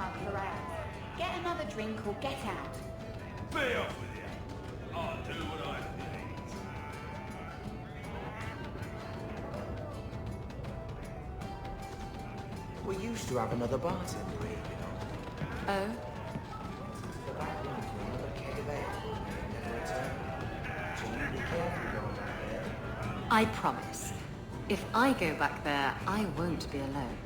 months are out. Get another drink or get out. Be off with you. I'll do what I please. We used to have another bartender here, you know. Oh? The back room to another keg of ale. Never returned. So you be careful going back there. I promise. If I go back there, I won't be alone.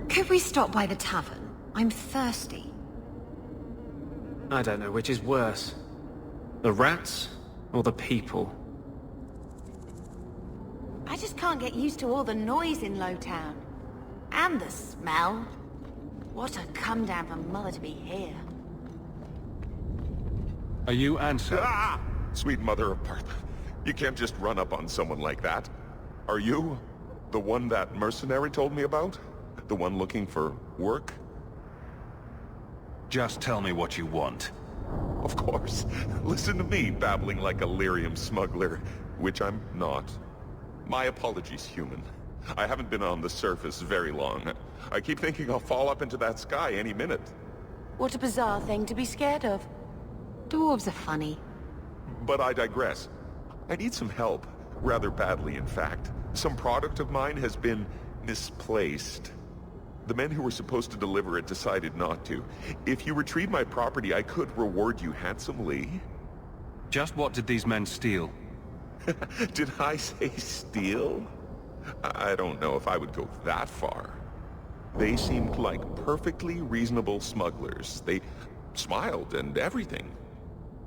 Could we stop by the tavern? I'm thirsty. I don't know which is worse. The rats or the people. I just can't get used to all the noise in Lowtown. And the smell. What a come down for Mother to be here. Are you Ansel? Ah! Sweet mother of Parth. You can't just run up on someone like that. Are you the one that mercenary told me about? The one looking for work? Just tell me what you want. Of course. Listen to me babbling like a lyrium smuggler, which I'm not. My apologies, human. I haven't been on the surface very long. I keep thinking I'll fall up into that sky any minute. What a bizarre thing to be scared of. Dwarves are funny. But I digress. I need some help. Rather badly, in fact. Some product of mine has been misplaced. The men who were supposed to deliver it decided not to. If you retrieve my property, I could reward you handsomely. Just what did these men steal? Did I say steal? I don't know if I would go that far. They seemed like perfectly reasonable smugglers. They smiled and everything.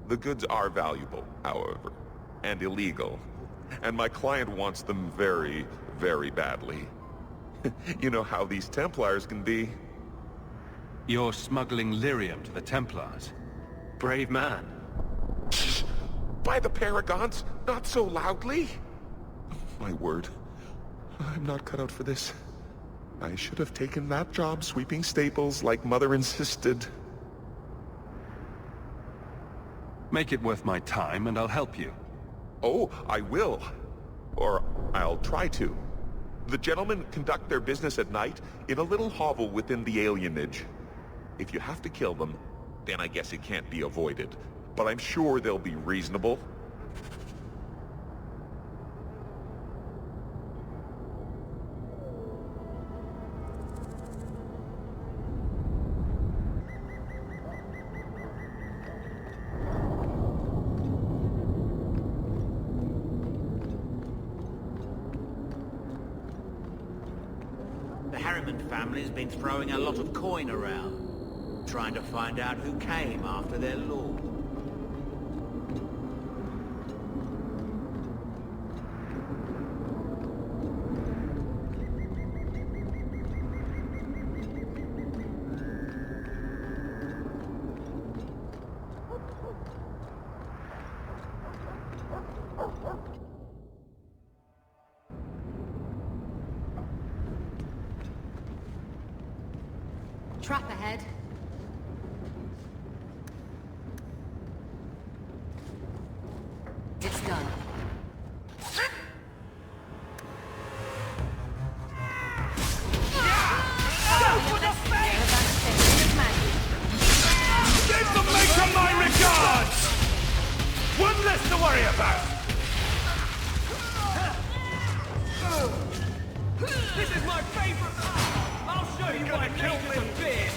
The goods are valuable, however, and illegal. And my client wants them very, very badly. You know how these Templars can be. You're smuggling lyrium to the Templars. Brave man. By the Paragons, not so loudly. My word. I'm not cut out for this. I should have taken that job sweeping staples like Mother insisted. Make it worth my time and I'll help you. Oh, I will. Or I'll try to. The gentlemen conduct their business at night in a little hovel within the alienage. If you have to kill them, then I guess it can't be avoided. But I'm sure they'll be reasonable. The Harriman family's been throwing a lot of coin around, trying to find out who came after their lord. Trap ahead. It's done. Give the maker my regards! One less to worry about! This is my favorite! I'll show you what I kill for beer!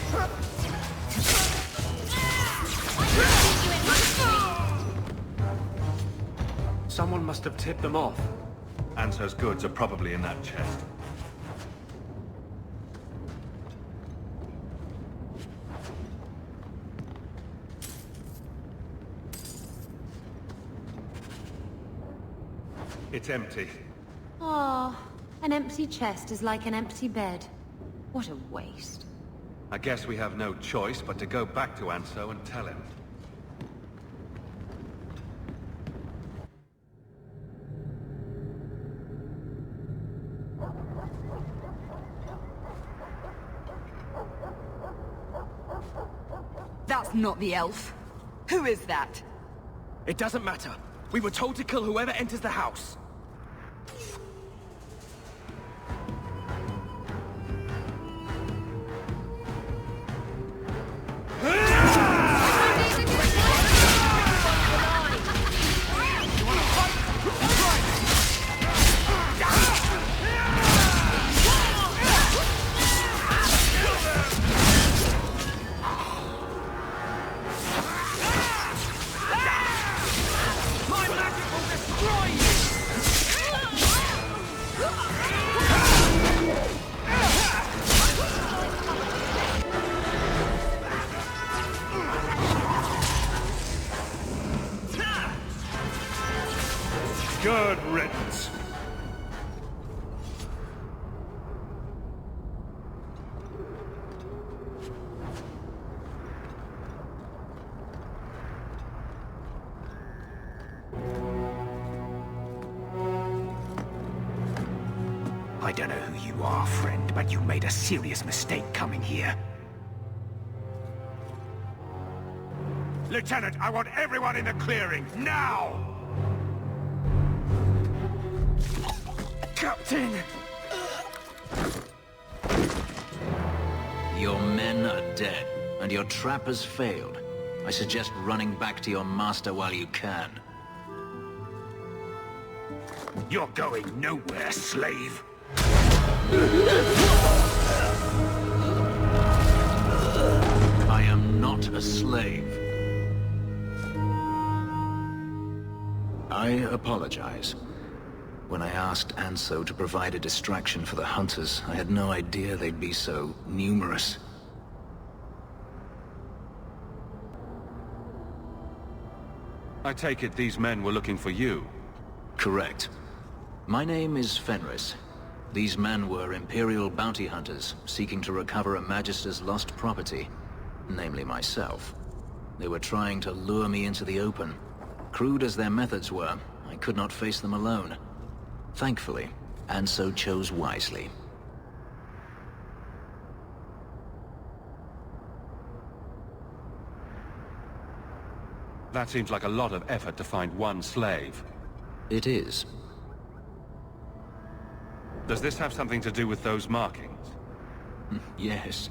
Someone must have tipped them off. Anso's goods are probably in that chest. It's empty. Ah, an empty chest is like an empty bed. What a waste. I guess we have no choice but to go back to Anso and tell him. That's not the elf. Who is that? It doesn't matter. We were told to kill whoever enters the house. Good riddance. I don't know who you are, friend, but you made a serious mistake coming here. Lieutenant, I want everyone in the clearing, now! Captain! Your men are dead, and your trap has failed. I suggest running back to your master while you can. You're going nowhere, slave! I am not a slave. I apologize. When I asked Anso to provide a distraction for the hunters, I had no idea they'd be so numerous. I take it these men were looking for you. Correct. My name is Fenris. These men were Imperial bounty hunters, seeking to recover a Magister's lost property, namely myself. They were trying to lure me into the open. Crude as their methods were, I could not face them alone. Thankfully, Anso chose wisely. That seems like a lot of effort to find one slave. It is. Does this have something to do with those markings? Yes.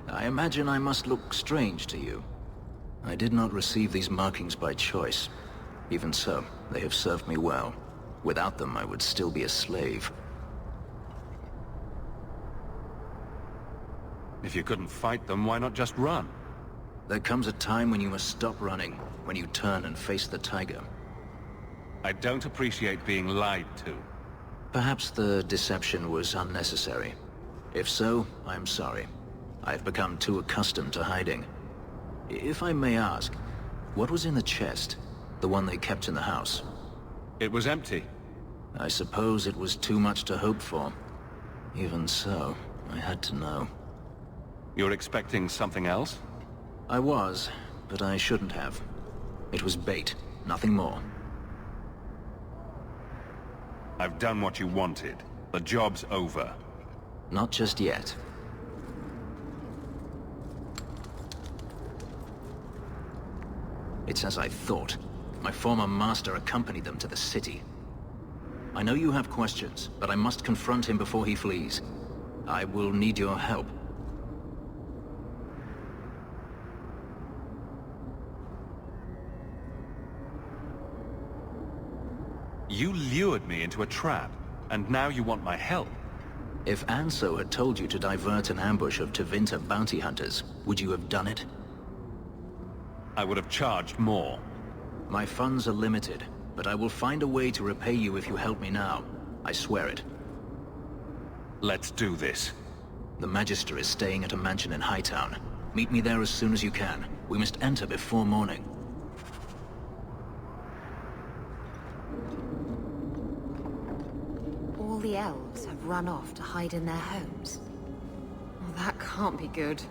I imagine I must look strange to you. I did not receive these markings by choice. Even so, they have served me well. Without them, I would still be a slave. If you couldn't fight them, why not just run? There comes a time when you must stop running, when you turn and face the tiger. I don't appreciate being lied to. Perhaps the deception was unnecessary. If so, I'm sorry. I've become too accustomed to hiding. If I may ask, what was in the chest? The one they kept in the house? It was empty. I suppose it was too much to hope for. Even so, I had to know. You're expecting something else? I was, but I shouldn't have. It was bait, nothing more. I've done what you wanted. The job's over. Not just yet. It's as I thought. My former master accompanied them to the city. I know you have questions, but I must confront him before he flees. I will need your help. You lured me into a trap, and now you want my help. If Anso had told you to divert an ambush of Tevinter bounty hunters, would you have done it? I would have charged more. My funds are limited, but I will find a way to repay you if you help me now. I swear it. Let's do this. The Magister is staying at a mansion in Hightown. Meet me there as soon as you can. We must enter before morning. All the elves have run off to hide in their homes. Well, that can't be good.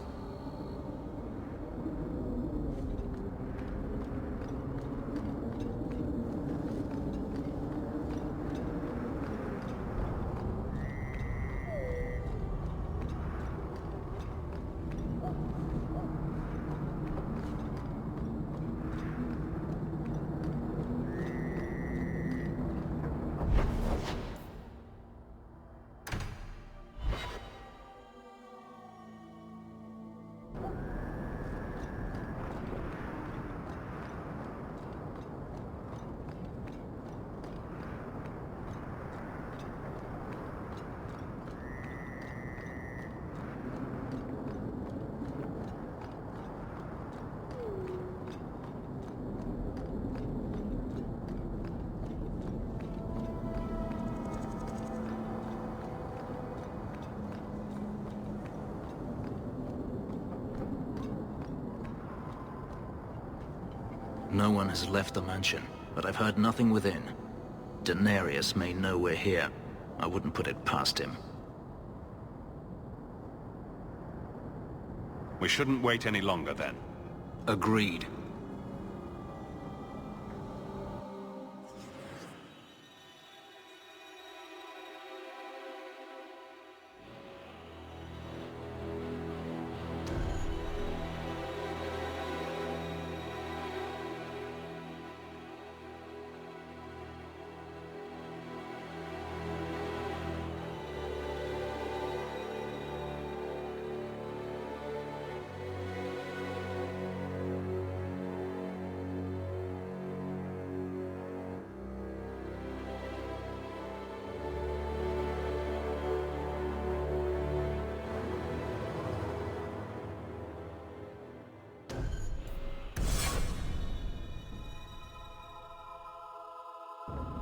No one has left the mansion, but I've heard nothing within. Daenerys may know we're here. I wouldn't put it past him. We shouldn't wait any longer then. Agreed.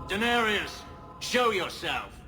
Daenerys, show yourself!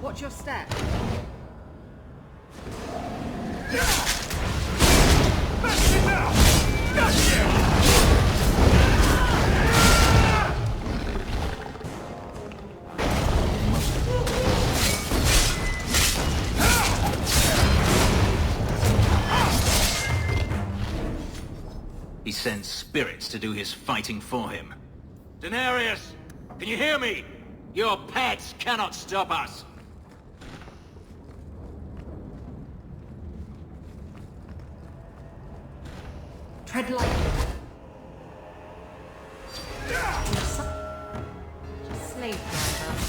Watch your step. That's it now! Gotcha! He sends spirits to do his fighting for him. Daenerys! Can you hear me? Your pets cannot stop us! Tread lightly. Slave driver.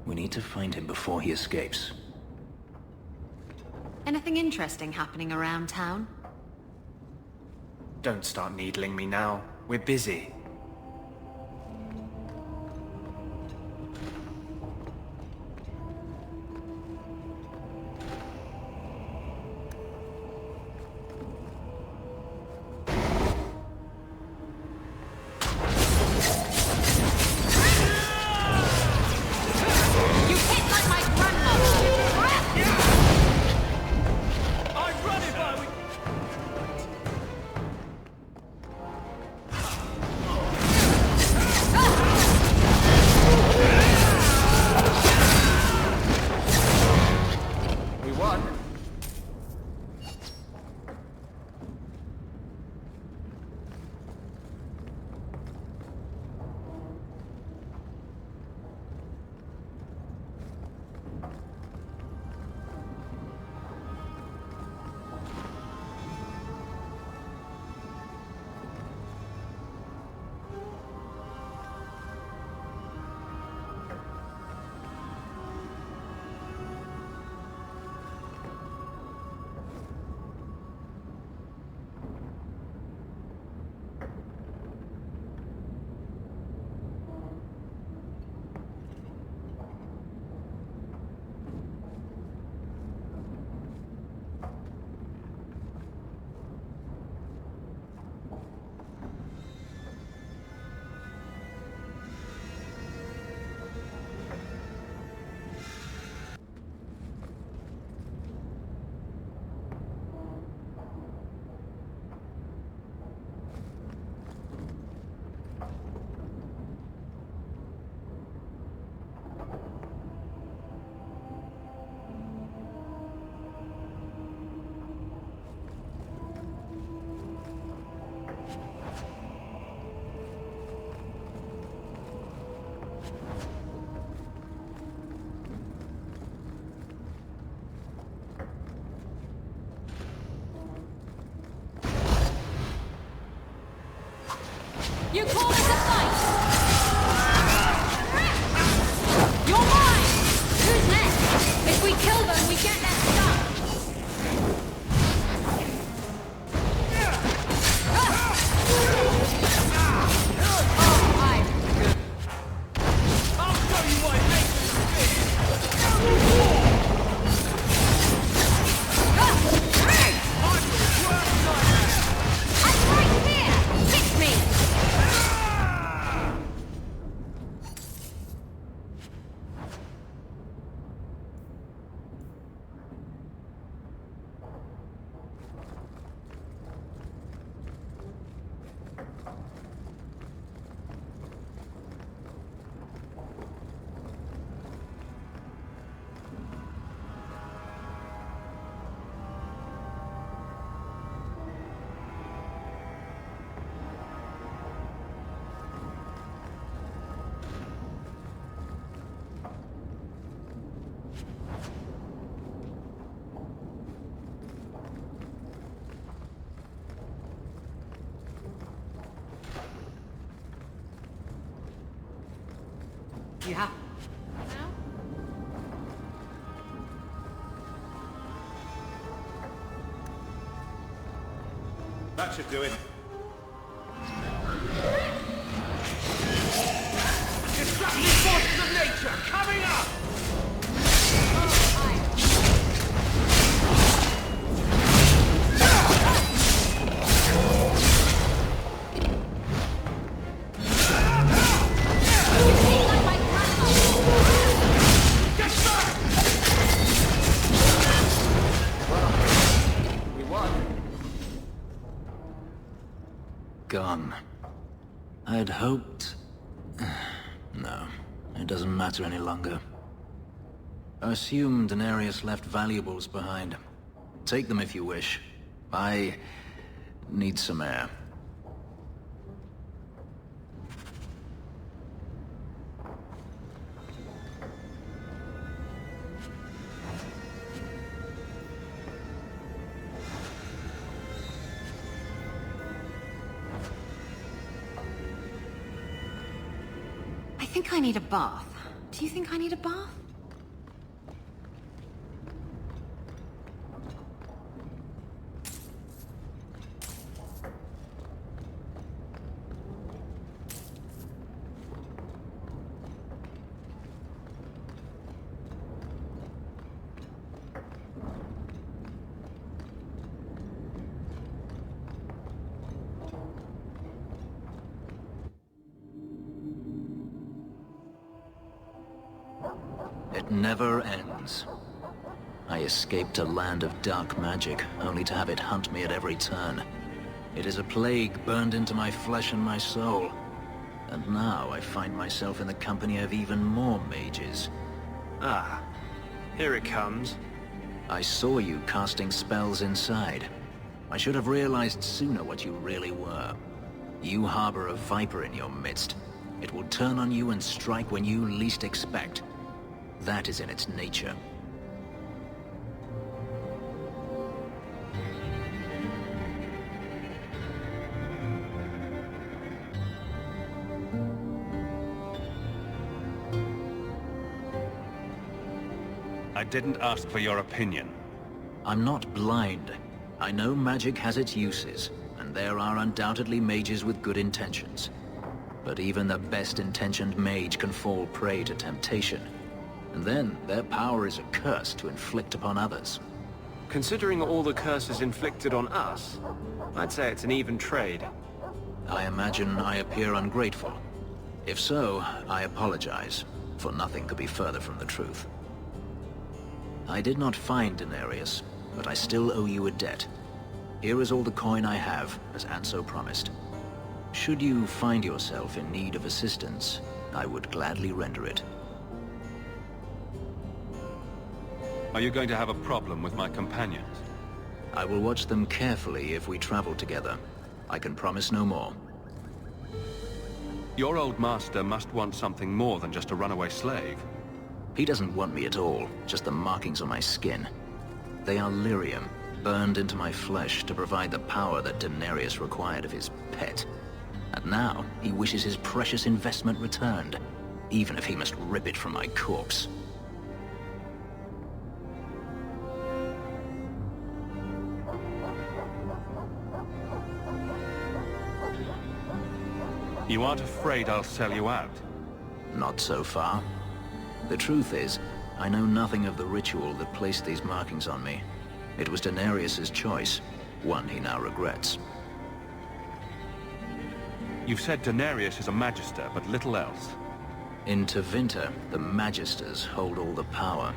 We need to find him before he escapes. Anything interesting happening around town? Don't start needling me now. We're busy. You have... That should do it. Destructive forces of nature coming up! Gone. I'd hoped... No, it doesn't matter any longer. I assume Daenerys left valuables behind. Take them if you wish. I need some air. I think I need a bath. Do you think I need a bath? It never ends. I escaped a land of dark magic, only to have it hunt me at every turn. It is a plague burned into my flesh and my soul. And now I find myself in the company of even more mages. Ah, here it comes. I saw you casting spells inside. I should have realized sooner what you really were. You harbor a viper in your midst. It will turn on you and strike when you least expect. That is in its nature. I didn't ask for your opinion. I'm not blind. I know magic has its uses, and there are undoubtedly mages with good intentions. But even the best-intentioned mage can fall prey to temptation. And then their power is a curse to inflict upon others. Considering all the curses inflicted on us, I'd say it's an even trade. I imagine I appear ungrateful. If so, I apologize, for nothing could be further from the truth. I did not find Daenerys, but I still owe you a debt. Here is all the coin I have, as Anso promised. Should you find yourself in need of assistance, I would gladly render it. Are you going to have a problem with my companions? I will watch them carefully if we travel together. I can promise no more. Your old master must want something more than just a runaway slave. He doesn't want me at all, just the markings on my skin. They are lyrium, burned into my flesh to provide the power that Daenerys required of his pet. And now, he wishes his precious investment returned, even if he must rip it from my corpse. You aren't afraid I'll sell you out? Not so far. The truth is, I know nothing of the ritual that placed these markings on me. It was Daenerys' choice, one he now regrets. You've said Daenerys is a magister, but little else. In Tevinter, the Magisters hold all the power.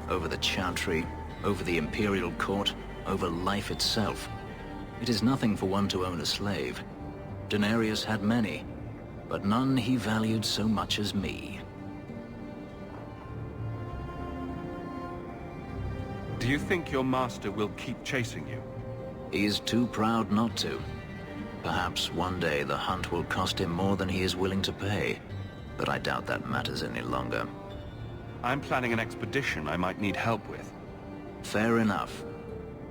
Over the Chantry, over the Imperial Court, over life itself. It is nothing for one to own a slave. Daenerys had many, but none he valued so much as me. Do you think your master will keep chasing you? He is too proud not to. Perhaps one day the hunt will cost him more than he is willing to pay, but I doubt that matters any longer. I'm planning an expedition I might need help with. Fair enough.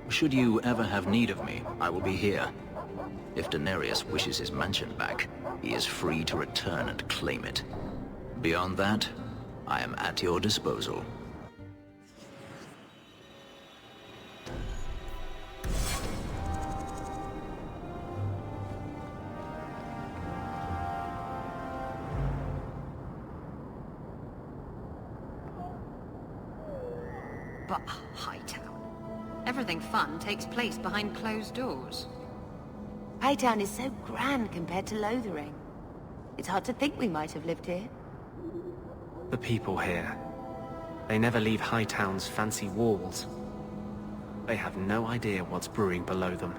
Should you ever have need of me, I will be here. If Daenerys wishes his mansion back, he is free to return and claim it. Beyond that, I am at your disposal. But Hightown. Everything fun takes place behind closed doors. Hightown is so grand compared to Lothering. It's hard to think we might have lived here. The people here. They never leave Hightown's fancy walls. They have no idea what's brewing below them.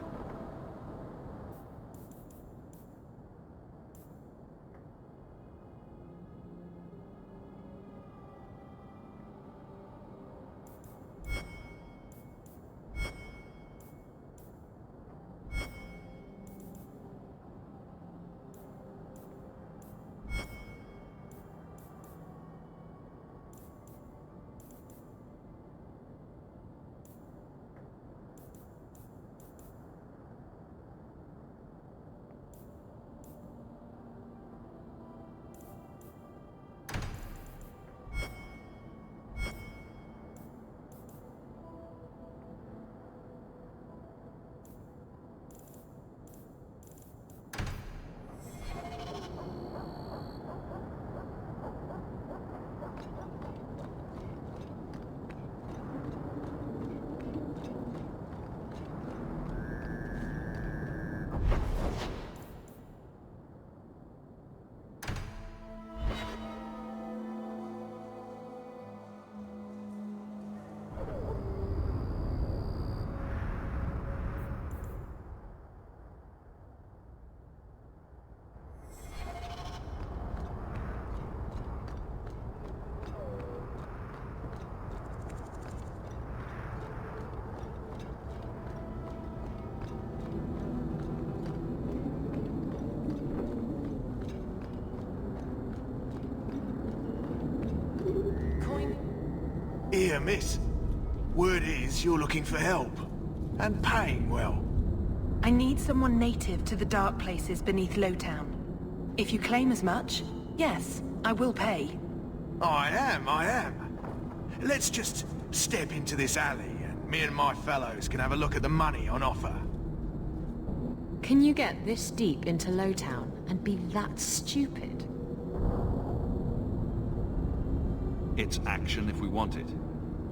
Here, miss. Word is you're looking for help. And paying well. I need someone native to the dark places beneath Lowtown. If you claim as much, yes, I will pay. I am. Let's just step into this alley and me and my fellows can have a look at the money on offer. Can you get this deep into Lowtown and be that stupid? It's action if we want it.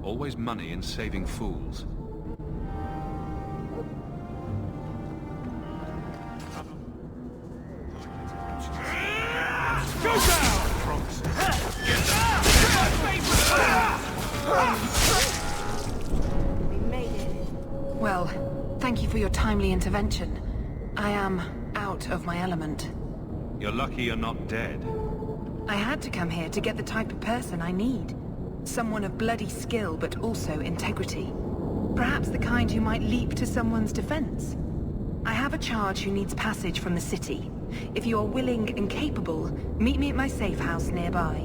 Always money in saving fools. Go down! We made it. Well, thank you for your timely intervention. I am out of my element. You're lucky you're not dead. I had to come here to get the type of person I need. Someone of bloody skill, but also integrity. Perhaps the kind who might leap to someone's defense. I have a charge who needs passage from the city. If you are willing and capable, meet me at my safe house nearby.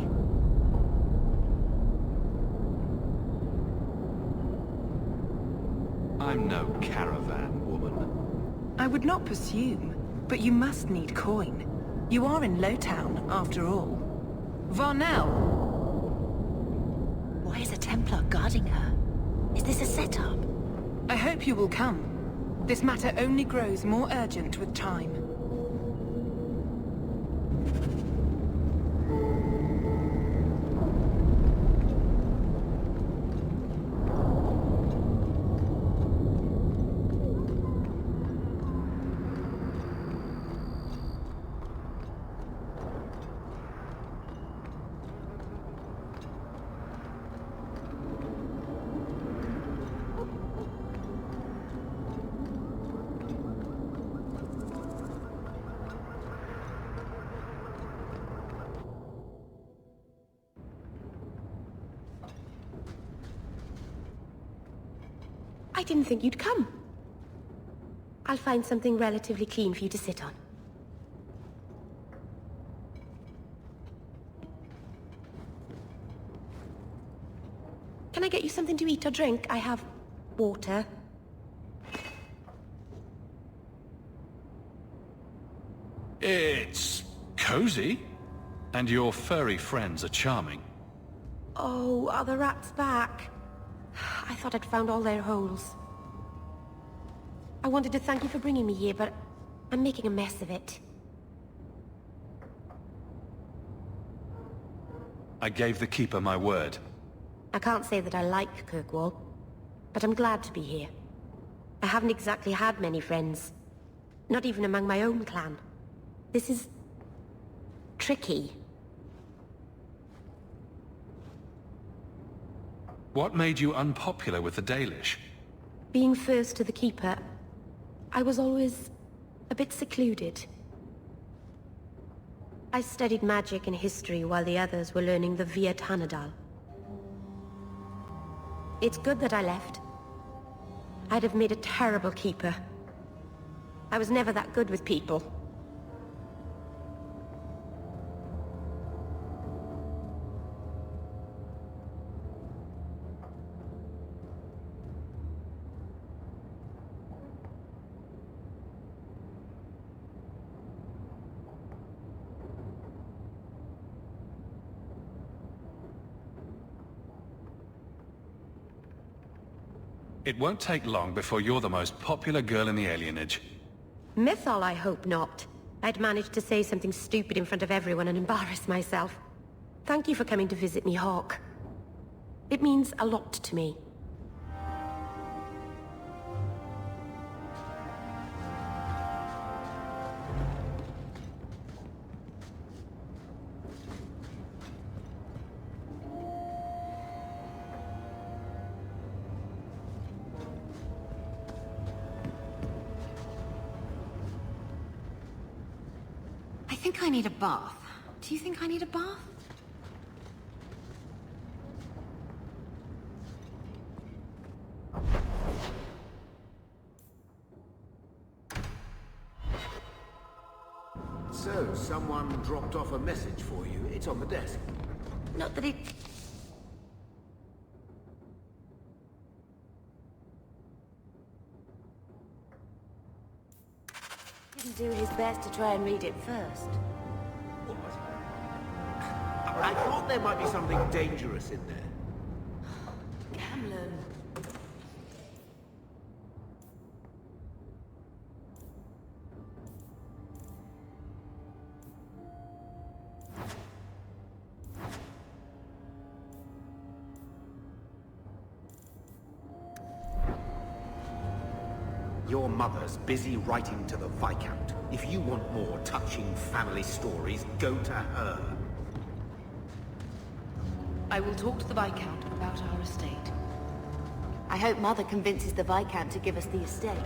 I'm no caravan woman. I would not presume, but you must need coin. You are in Lowtown, after all. Varnell! Why is a Templar guarding her? Is this a setup? I hope you will come. This matter only grows more urgent with time. I didn't think you'd come. I'll find something relatively clean for you to sit on. Can I get you something to eat or drink? I have water. It's cozy. And your furry friends are charming. Oh, are the rats back? I thought I'd found all their holes. I wanted to thank you for bringing me here, but I'm making a mess of it. I gave the Keeper my word. I can't say that I like Kirkwall, but I'm glad to be here. I haven't exactly had many friends. Not even among my own clan. This is... tricky. What made you unpopular with the Dalish? Being first to the Keeper, I was always a bit secluded. I studied magic and history while the others were learning the Via Tanadal. It's good that I left. I'd have made a terrible Keeper. I was never that good with people. It won't take long before you're the most popular girl in the alienage. Mythal, I hope not. I'd managed to say something stupid in front of everyone and embarrass myself. Thank you for coming to visit me, Hawk. It means a lot to me. I think I need a bath. Do you think I need a bath? So, someone dropped off a message for you. It's on the desk. Not that it... Didn't do his best to try and read it first. What? I thought there might be something dangerous in there. Gamlen. Your mother's busy writing to the Viscount. If you want more touching family stories, go to her. I will talk to the Viscount about our estate. I hope Mother convinces the Viscount to give us the estate.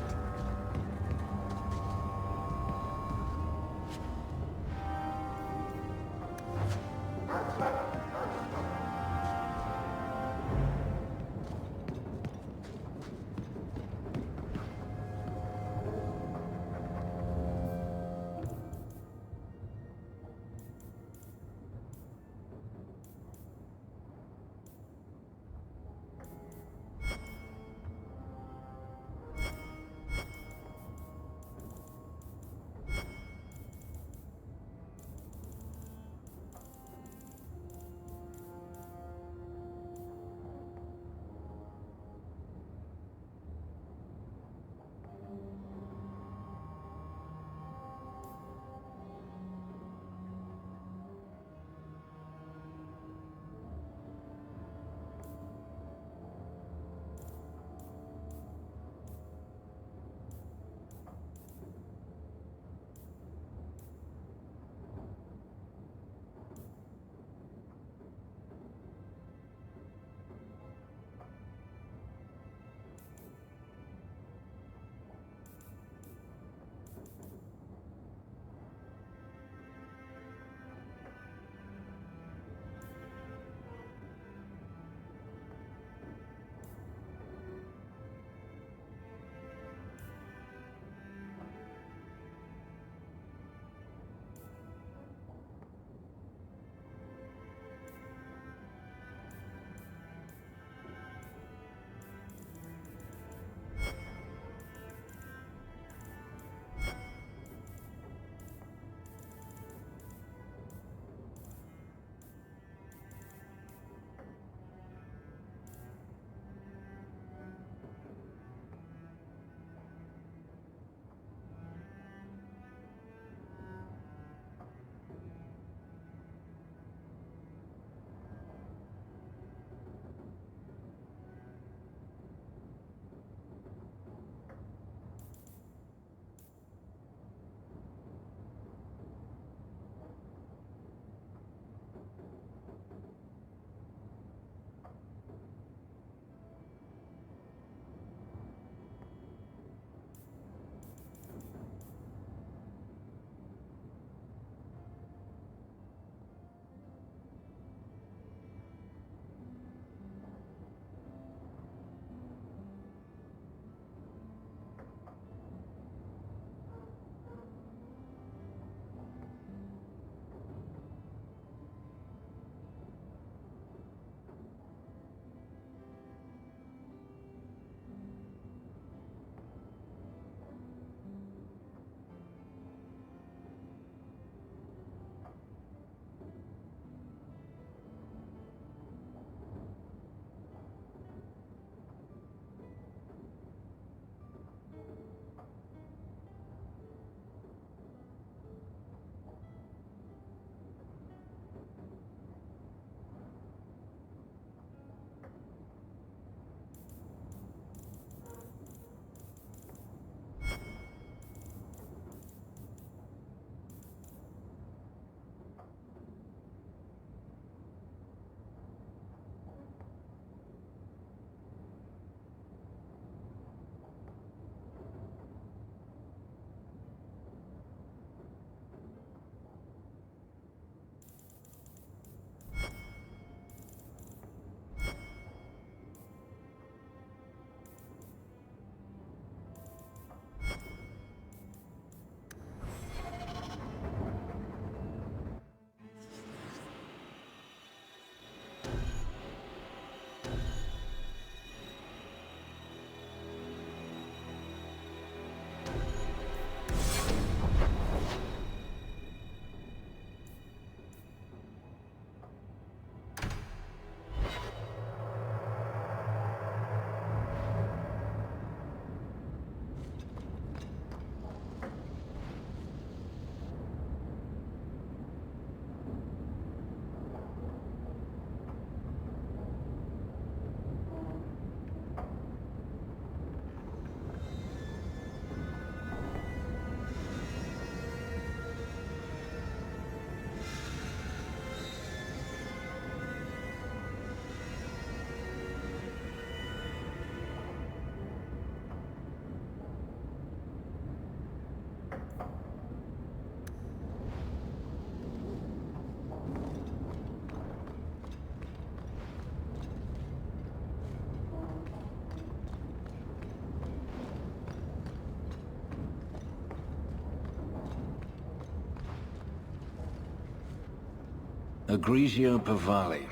Grigio Pavali.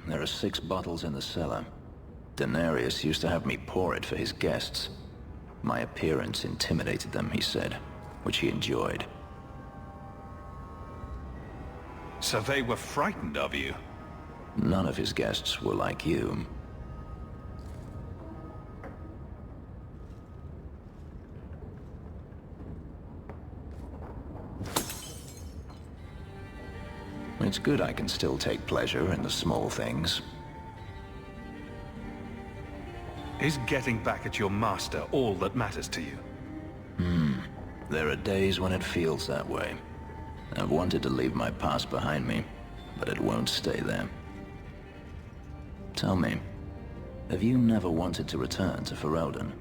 There are 6 bottles in the cellar. Denarius used to have me pour it for his guests. My appearance intimidated them, he said, which he enjoyed. So they were frightened of you? None of his guests were like you. It's good I can still take pleasure in the small things. Is getting back at your master all that matters to you? There are days when it feels that way. I've wanted to leave my past behind me, but it won't stay there. Tell me, have you never wanted to return to Ferelden?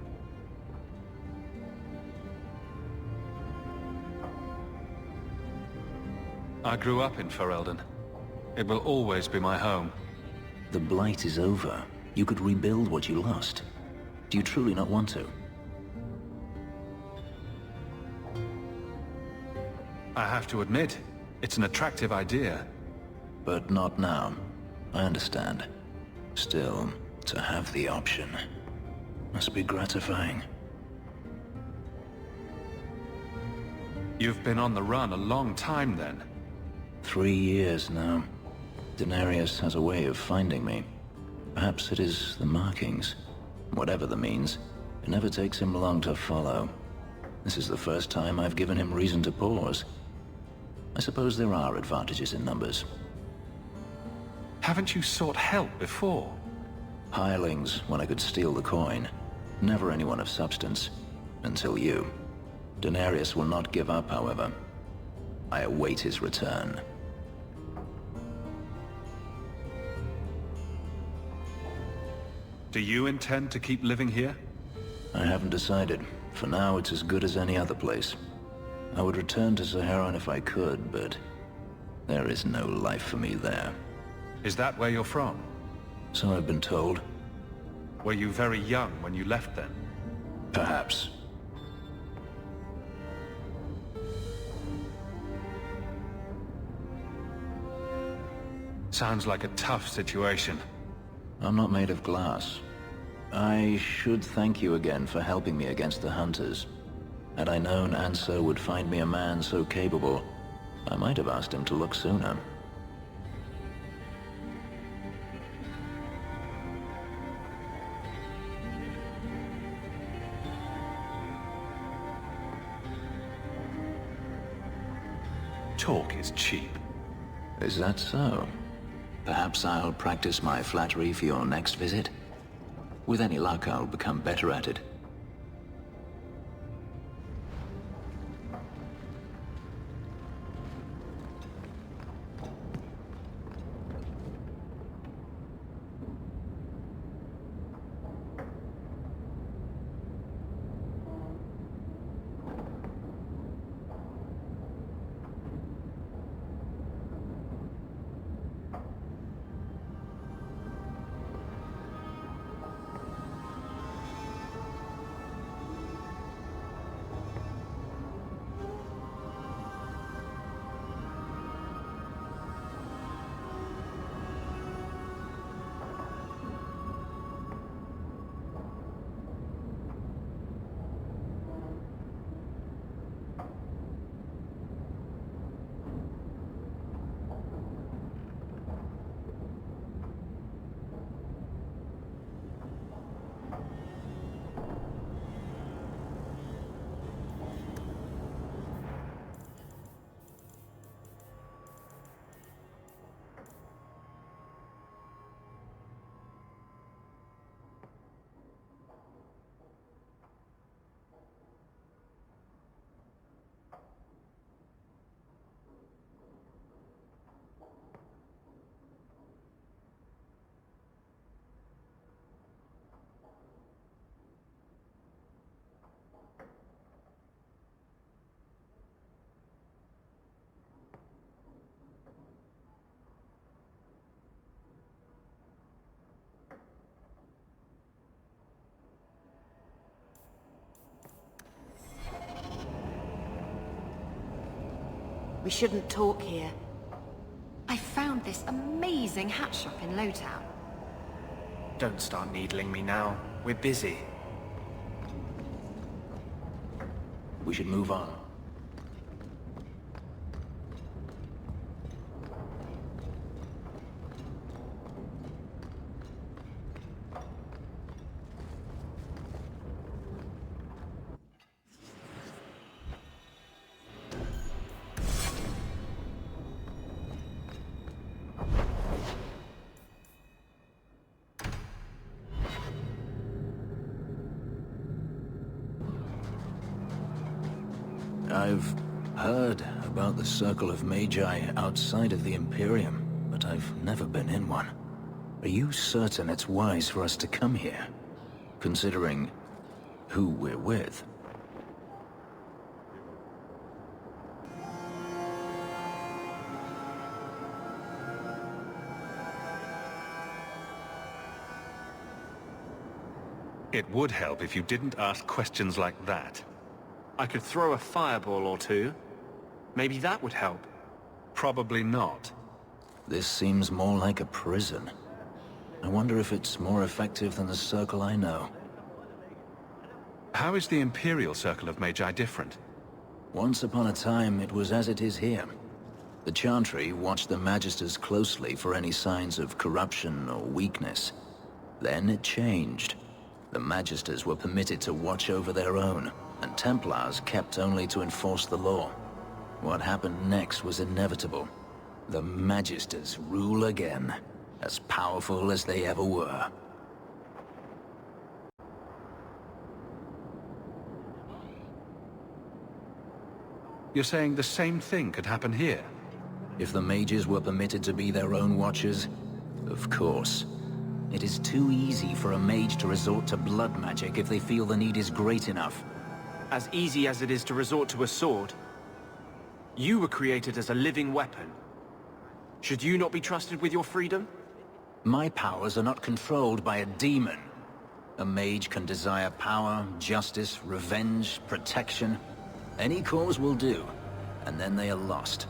I grew up in Ferelden. It will always be my home. The Blight is over. You could rebuild what you lost. Do you truly not want to? I have to admit, it's an attractive idea. But not now. I understand. Still, to have the option must be gratifying. You've been on the run a long time then. 3 years now. Denarius has a way of finding me. Perhaps it is the markings. Whatever the means, it never takes him long to follow. This is the first time I've given him reason to pause. I suppose there are advantages in numbers. Haven't you sought help before? Hirelings when I could steal the coin. Never anyone of substance. Until you. Denarius will not give up, however. I await his return. Do you intend to keep living here? I haven't decided. For now, it's as good as any other place. I would return to Saharan if I could, but there is no life for me there. Is that where you're from? So I've been told. Were you very young when you left then? Perhaps. Sounds like a tough situation. I'm not made of glass. I should thank you again for helping me against the hunters. Had I known Ansel would find me a man so capable, I might have asked him to look sooner. Talk is cheap. Is that so? Perhaps I'll practice my flattery for your next visit? With any luck, I'll become better at it. We shouldn't talk here. I found found this amazing hat shop in Lowtown. Don't start needling me now. We're busy. We should move on. I've heard about the Circle of Magi outside of the Imperium, but I've never been in one. Are you certain it's wise for us to come here, considering who we're with? It would help if you didn't ask questions like that. I could throw a fireball or two. Maybe that would help. Probably not. This seems more like a prison. I wonder if it's more effective than the Circle I know. How is the Imperial Circle of Magi different? Once upon a time, it was as it is here. The Chantry watched the Magisters closely for any signs of corruption or weakness. Then it changed. The Magisters were permitted to watch over their own, and Templars kept only to enforce the law. What happened next was inevitable. The Magisters rule again, as powerful as they ever were. You're saying the same thing could happen here? If the mages were permitted to be their own watchers, of course. It is too easy for a mage to resort to blood magic if they feel the need is great enough. As easy as it is to resort to a sword. You were created as a living weapon. Should you not be trusted with your freedom? My powers are not controlled by a demon. A mage can desire power, justice, revenge, protection. Any cause will do, and then they are lost.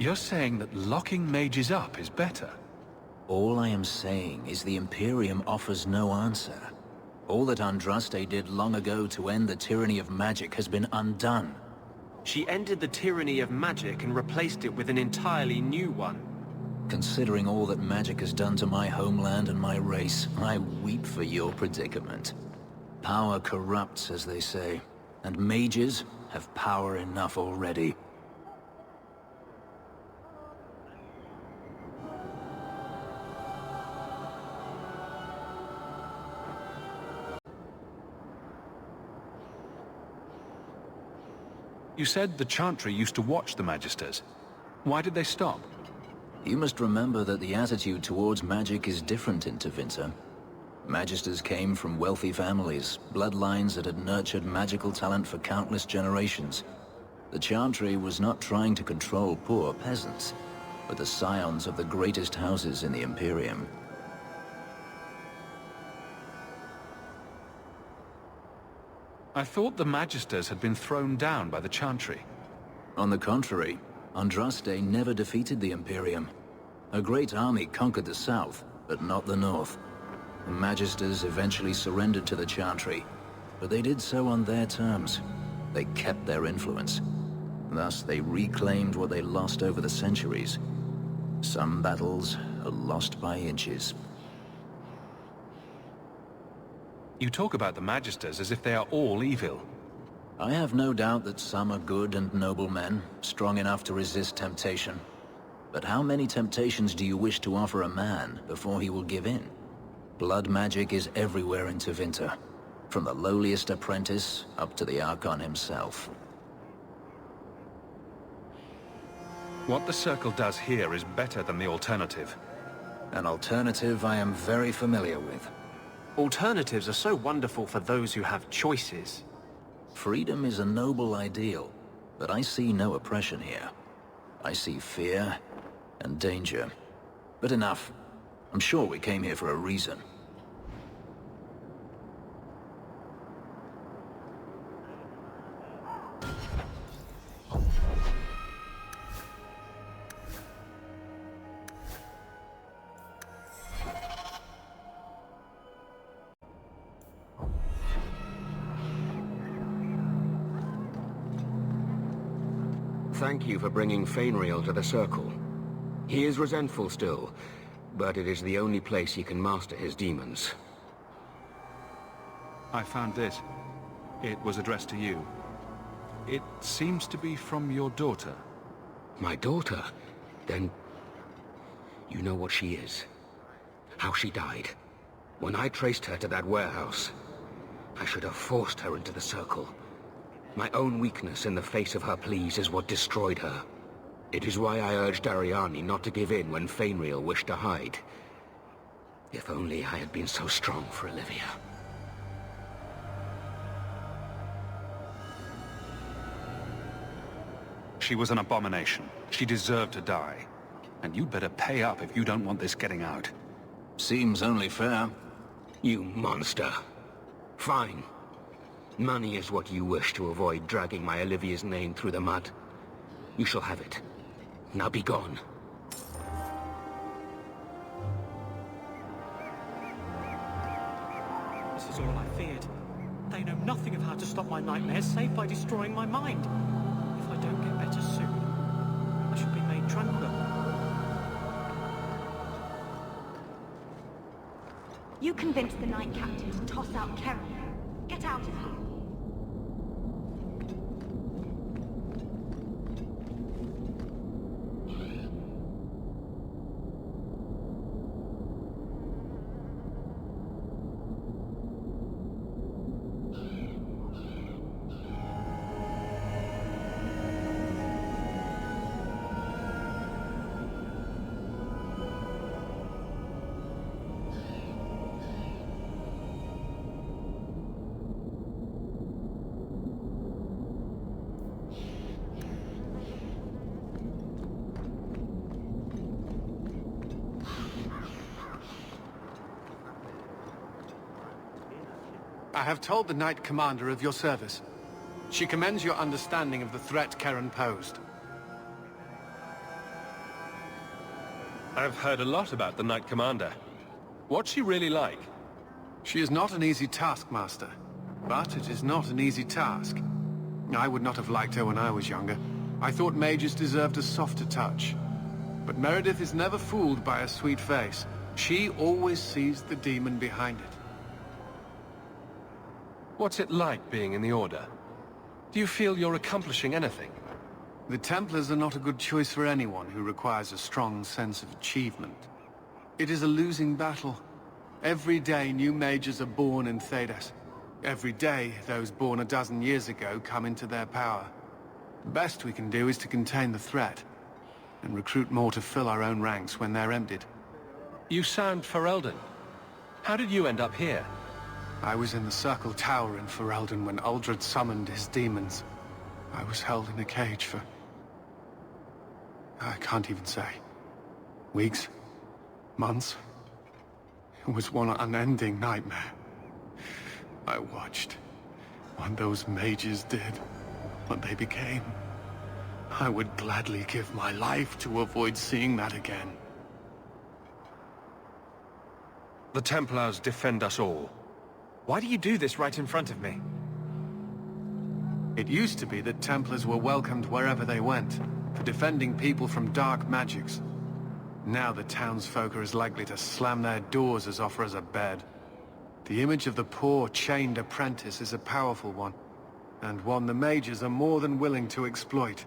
You're saying that locking mages up is better? All I am saying is the Imperium offers no answer. All that Andraste did long ago to end the tyranny of magic has been undone. She ended the tyranny of magic and replaced it with an entirely new one. Considering all that magic has done to my homeland and my race, I weep for your predicament. Power corrupts, as they say, and mages have power enough already. You said the Chantry used to watch the Magisters. Why did they stop? You must remember that the attitude towards magic is different in Tevinter. Magisters came from wealthy families, bloodlines that had nurtured magical talent for countless generations. The Chantry was not trying to control poor peasants, but the scions of the greatest houses in the Imperium. I thought the Magisters had been thrown down by the Chantry. On the contrary, Andraste never defeated the Imperium. A great army conquered the south, but not the north. The Magisters eventually surrendered to the Chantry, but they did so on their terms. They kept their influence. Thus, they reclaimed what they lost over the centuries. Some battles are lost by inches. You talk about the Magisters as if they are all evil. I have no doubt that some are good and noble men, strong enough to resist temptation. But how many temptations do you wish to offer a man before he will give in? Blood magic is everywhere in Tevinter, from the lowliest apprentice up to the Archon himself. What the Circle does here is better than the alternative. An alternative I am very familiar with. Alternatives are so wonderful for those who have choices. Freedom is a noble ideal, but I see no oppression here. I see fear and danger. But enough. I'm sure we came here for a reason. Thank you for bringing Fenrysom to the Circle. He is resentful still, but it is the only place he can master his demons. I found this. It was addressed to you. It seems to be from your daughter. My daughter? Then... you know what she is. How she died. When I traced her to that warehouse, I should have forced her into the Circle. My own weakness in the face of her pleas is what destroyed her. It is why I urged Ariani not to give in when Fenrysom wished to hide. If only I had been so strong for Olivia. She was an abomination. She deserved to die. And you'd better pay up if you don't want this getting out. Seems only fair. You monster. Fine. Money is what you wish to avoid dragging my Olivia's name through the mud. You shall have it. Now be gone. This is all I feared. They know nothing of how to stop my nightmares save by destroying my mind. If I don't get better soon, I shall be made tranquil. You convinced the Knight Captain to toss out Karen. Get out of here. I have told the Knight Commander of your service. She commends your understanding of the threat Karen posed. I've heard a lot about the Knight Commander. What's she really like? She is not an easy taskmaster, but it is not an easy task. I would not have liked her when I was younger. I thought mages deserved a softer touch. But Meredith is never fooled by a sweet face. She always sees the demon behind it. What's it like being in the Order? Do you feel you're accomplishing anything? The Templars are not a good choice for anyone who requires a strong sense of achievement. It is a losing battle. Every day new mages are born in Thedas. Every day those born a dozen years ago come into their power. The best we can do is to contain the threat, and recruit more to fill our own ranks when they're emptied. You sound Ferelden. How did you end up here? I was in the Circle Tower in Ferelden when Uldred summoned his demons. I was held in a cage for... I can't even say. Weeks? Months? It was one unending nightmare. I watched what those mages did, what they became. I would gladly give my life to avoid seeing that again. The Templars defend us all. Why do you do this right in front of me? It used to be that Templars were welcomed wherever they went, for defending people from dark magics. Now the townsfolk are as likely to slam their doors as offer us a bed. The image of the poor, chained apprentice is a powerful one, and one the mages are more than willing to exploit.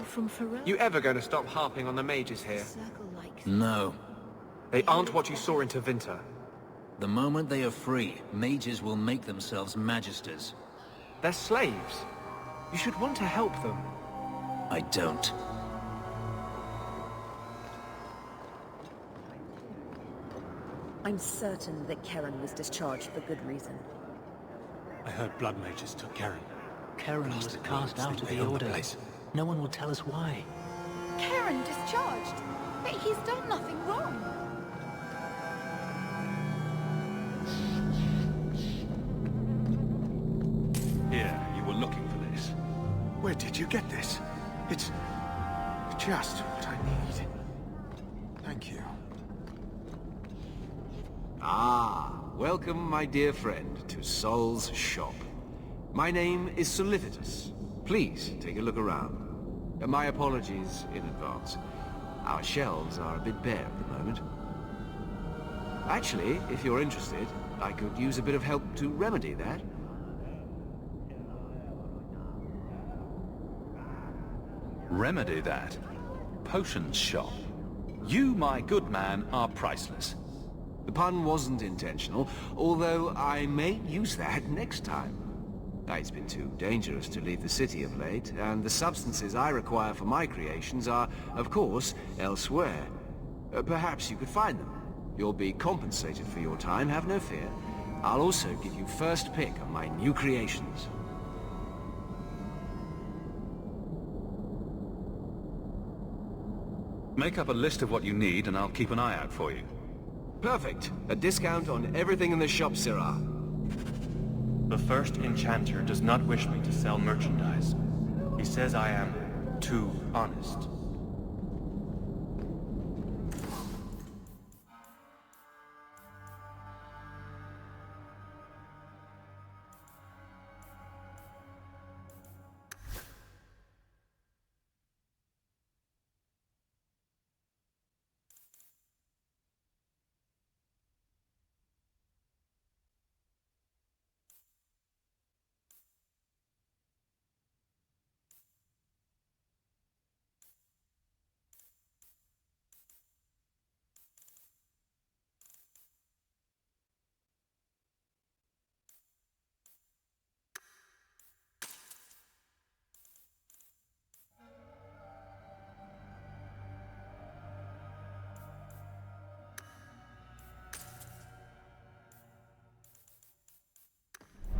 from Pharrell? You ever going to stop harping on the mages here? No. They aren't what you saw in Tevinter. The moment they are free, mages will make themselves magisters. They're slaves. You should want to help them. I don't. I'm certain that Karen was discharged for good reason. I heard blood mages took Karen. Karen was cast out of the Order. No one will tell us why. Karen discharged? But he's done nothing wrong. Here, you were looking for this. Where did you get this? It's just what I need. Thank you. Ah, welcome, my dear friend, to Sol's shop. My name is Solivitus. Please take a look around. My apologies in advance. Our shelves are a bit bare at the moment. Actually, if you're interested, I could use a bit of help to remedy that. Remedy that? Potions shop. You, my good man, are priceless. The pun wasn't intentional, although I may use that next time. It's been too dangerous to leave the city of late, and the substances I require for my creations are, of course, elsewhere. Perhaps you could find them. You'll be compensated for your time, have no fear. I'll also give you first pick on my new creations. Make up a list of what you need, and I'll keep an eye out for you. Perfect. A discount on everything in the shop, Sirrah. The first enchanter does not wish me to sell merchandise. He says I am too honest.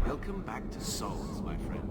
Welcome back to Souls, my friend.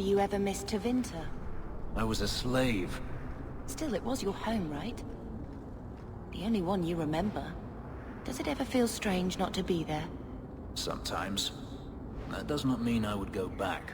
country you ever missed to winter? I was a slave. Still, it was your home, right? The only one you remember. Does it ever feel strange not to be there? Sometimes. That does not mean I would go back.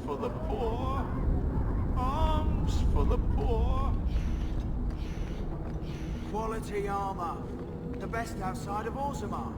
For the poor. Arms for the poor. Quality armor. The best outside of Orzammar.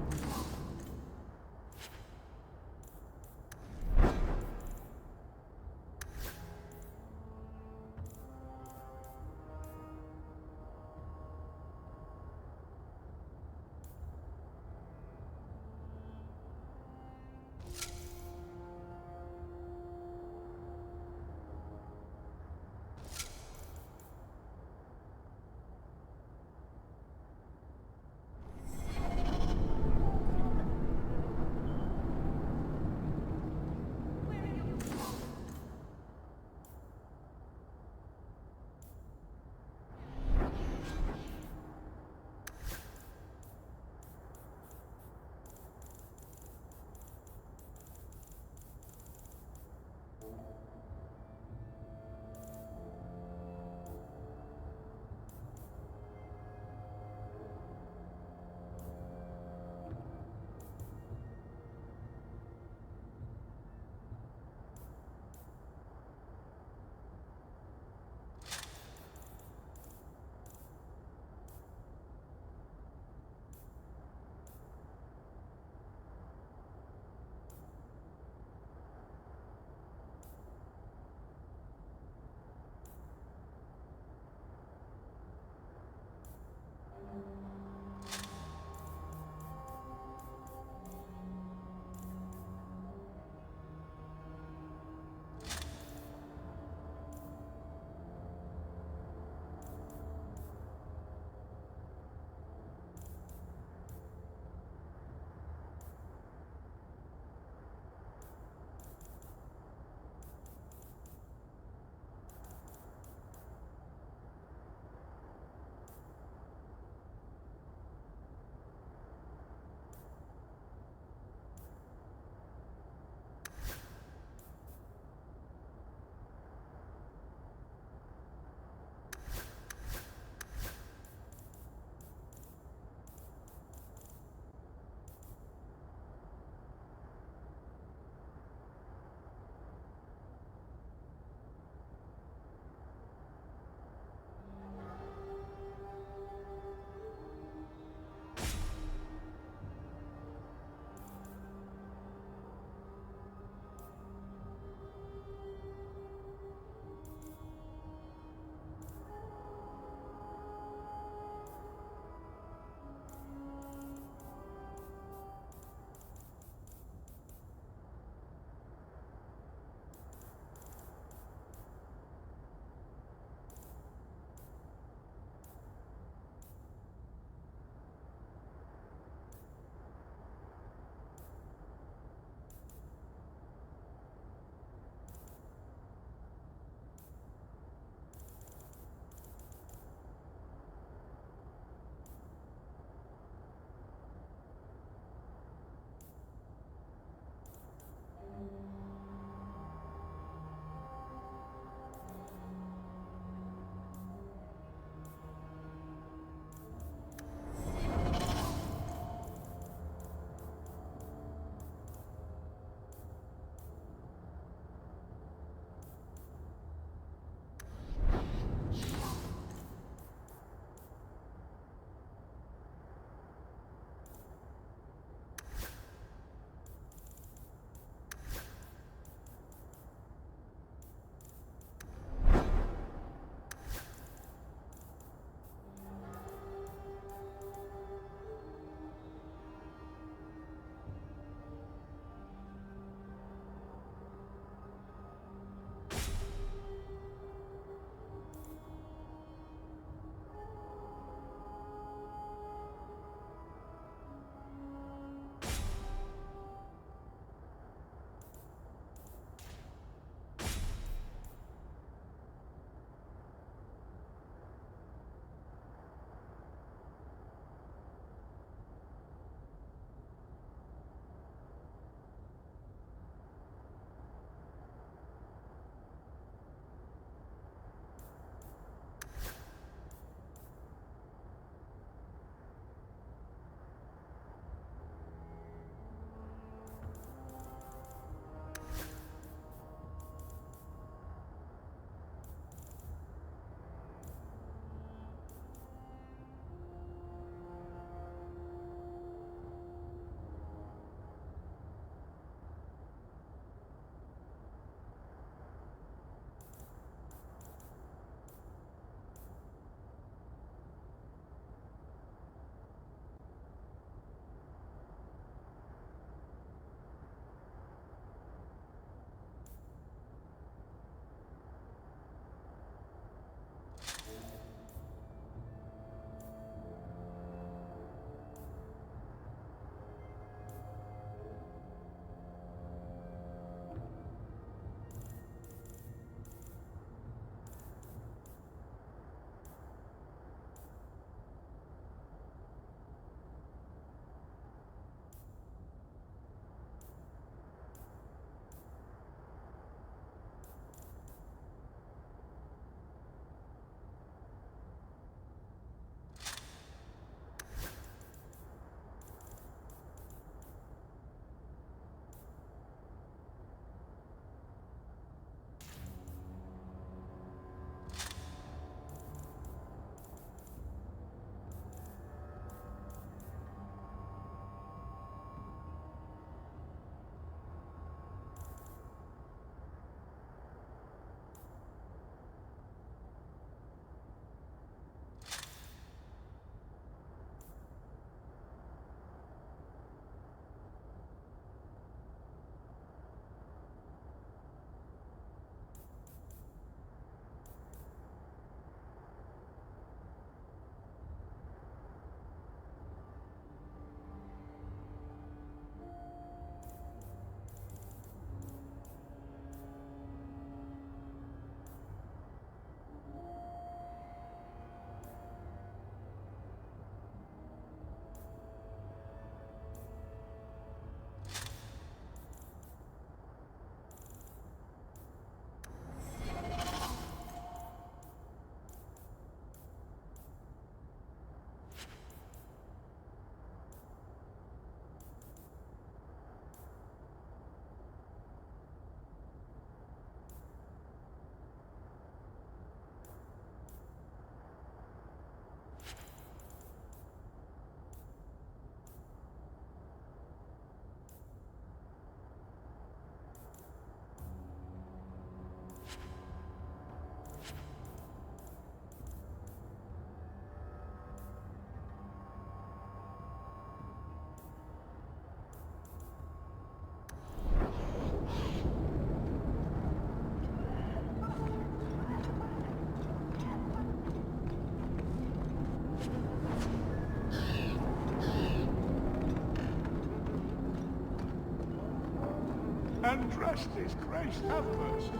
undressed his grace, have mercy.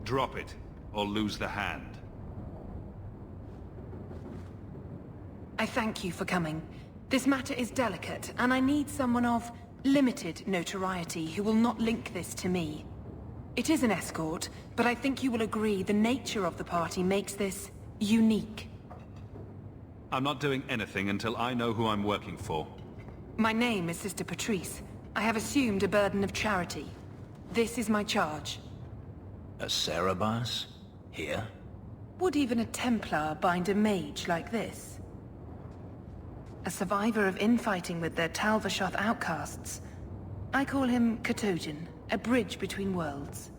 Drop it, or lose the hand. I thank you for coming. This matter is delicate, and I need someone of limited notoriety who will not link this to me. It is an escort, but I think you will agree the nature of the party makes this unique. I'm not doing anything until I know who I'm working for. My name is Sister Patrice. I have assumed a burden of charity. This is my charge. A Cerebas? Here? Would even a Templar bind a mage like this? A survivor of infighting with their Talvashoth outcasts. I call him Katogen, a bridge between worlds.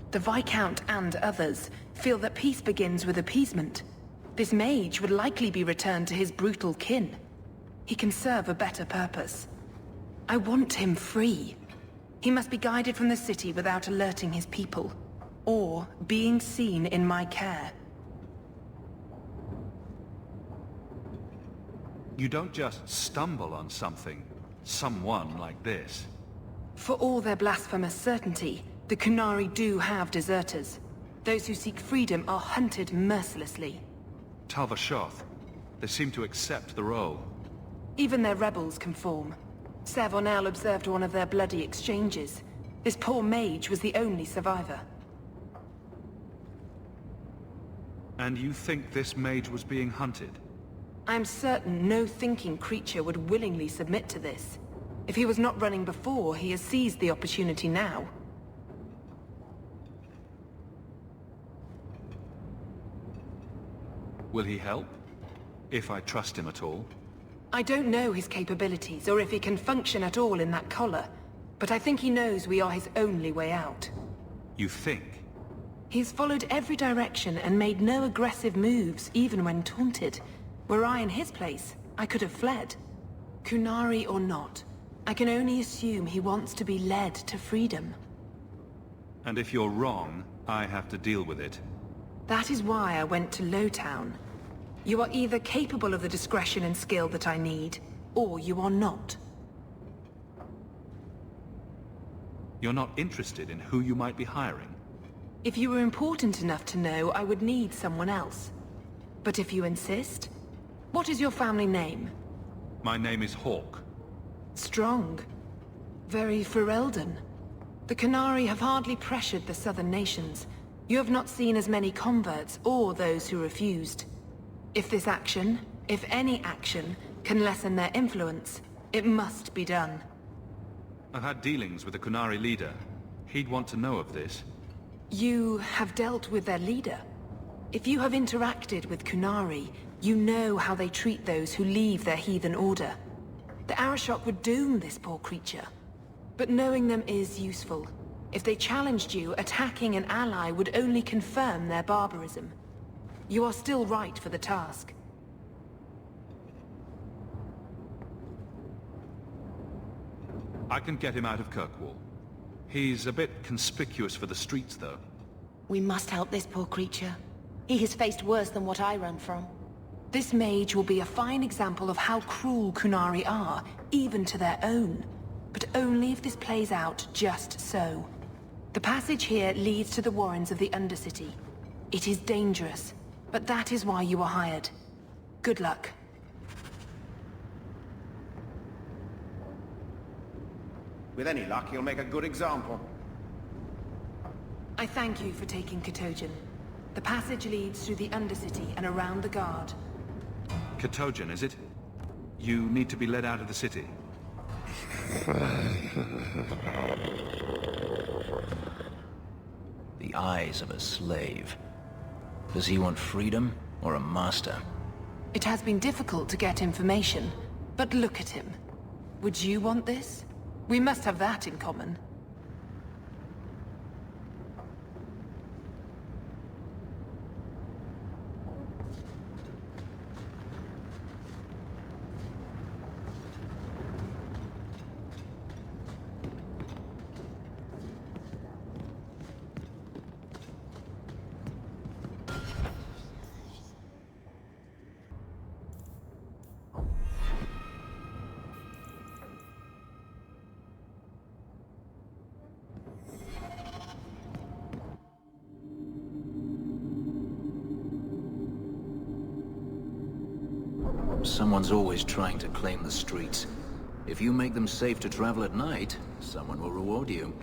The Viscount and others feel that peace begins with appeasement. This mage would likely be returned to his brutal kin. He can serve a better purpose. I want him free. He must be guided from the city without alerting his people, or being seen in my care. You don't just stumble on someone like this. For all their blasphemous certainty, the Kunari do have deserters. Those who seek freedom are hunted mercilessly. Talvashoth, they seem to accept the role. Even their rebels conform. Savonel observed one of their bloody exchanges. This poor mage was the only survivor. And you think this mage was being hunted? I'm certain no thinking creature would willingly submit to this. If he was not running before, he has seized the opportunity now. Will he help? If I trust him at all? I don't know his capabilities, or if he can function at all in that collar, but I think he knows we are his only way out. You think? He's followed every direction and made no aggressive moves, even when taunted. Were I in his place, I could have fled. Kunari or not, I can only assume he wants to be led to freedom. And if you're wrong, I have to deal with it. That is why I went to Lowtown. You are either capable of the discretion and skill that I need, or you are not. You're not interested in who you might be hiring? If you were important enough to know, I would need someone else. But if you insist, what is your family name? My name is Hawk. Strong. Very Ferelden. The Qunari have hardly pressured the southern nations. You have not seen as many converts or those who refused. If this action, if any action, can lessen their influence, it must be done. I've had dealings with the Qunari leader. He'd want to know of this. You have dealt with their leader. If you have interacted with Qunari, you know how they treat those who leave their heathen order. The Arashok would doom this poor creature. But knowing them is useful. If they challenged you, attacking an ally would only confirm their barbarism. You are still right for the task. I can get him out of Kirkwall. He's a bit conspicuous for the streets, though. We must help this poor creature. He has faced worse than what I run from. This mage will be a fine example of how cruel Qunari are, even to their own. But only if this plays out just so. The passage here leads to the warrens of the Undercity. It is dangerous, but that is why you are hired. Good luck. With any luck, you'll make a good example. I thank you for taking Katojan. The passage leads through the Undercity and around the Guard. Katojan, is it? You need to be led out of the city. The eyes of a slave. Does he want freedom or a master? It has been difficult to get information, but look at him. Would you want this? We must have that in common. Someone's always trying to claim the streets. If you make them safe to travel at night, someone will reward you.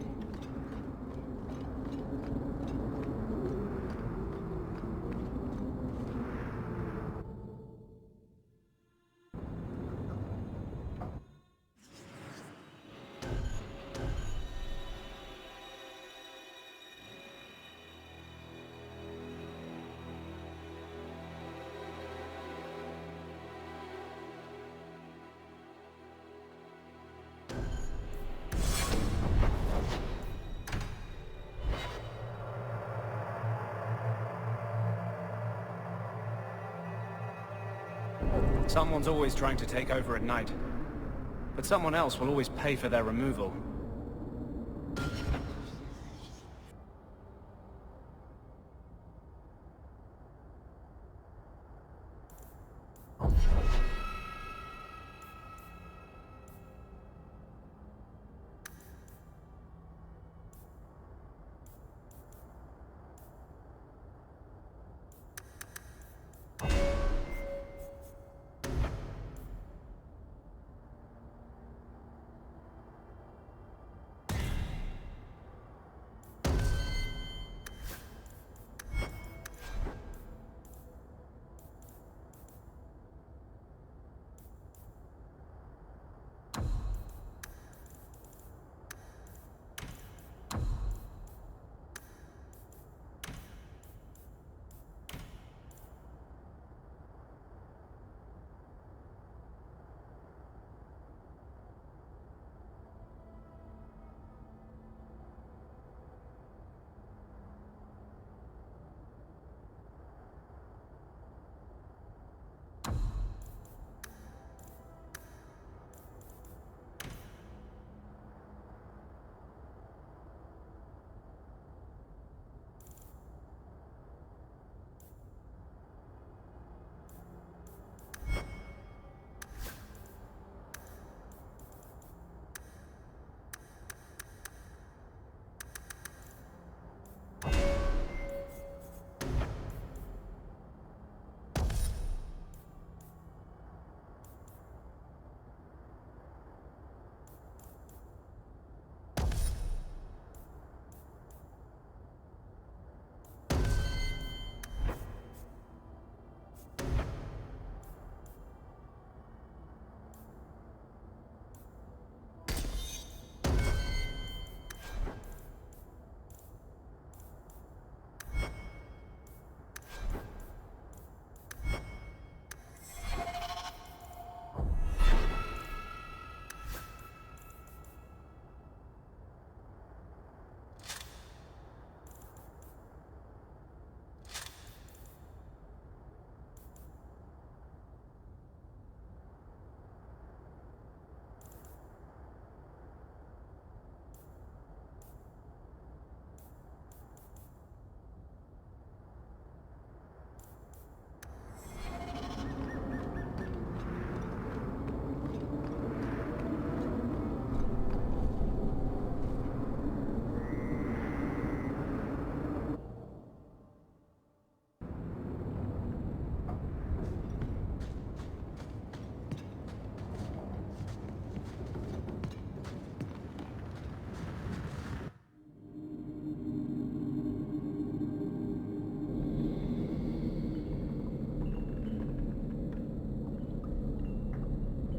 Someone's always trying to take over at night. But someone else will always pay for their removal.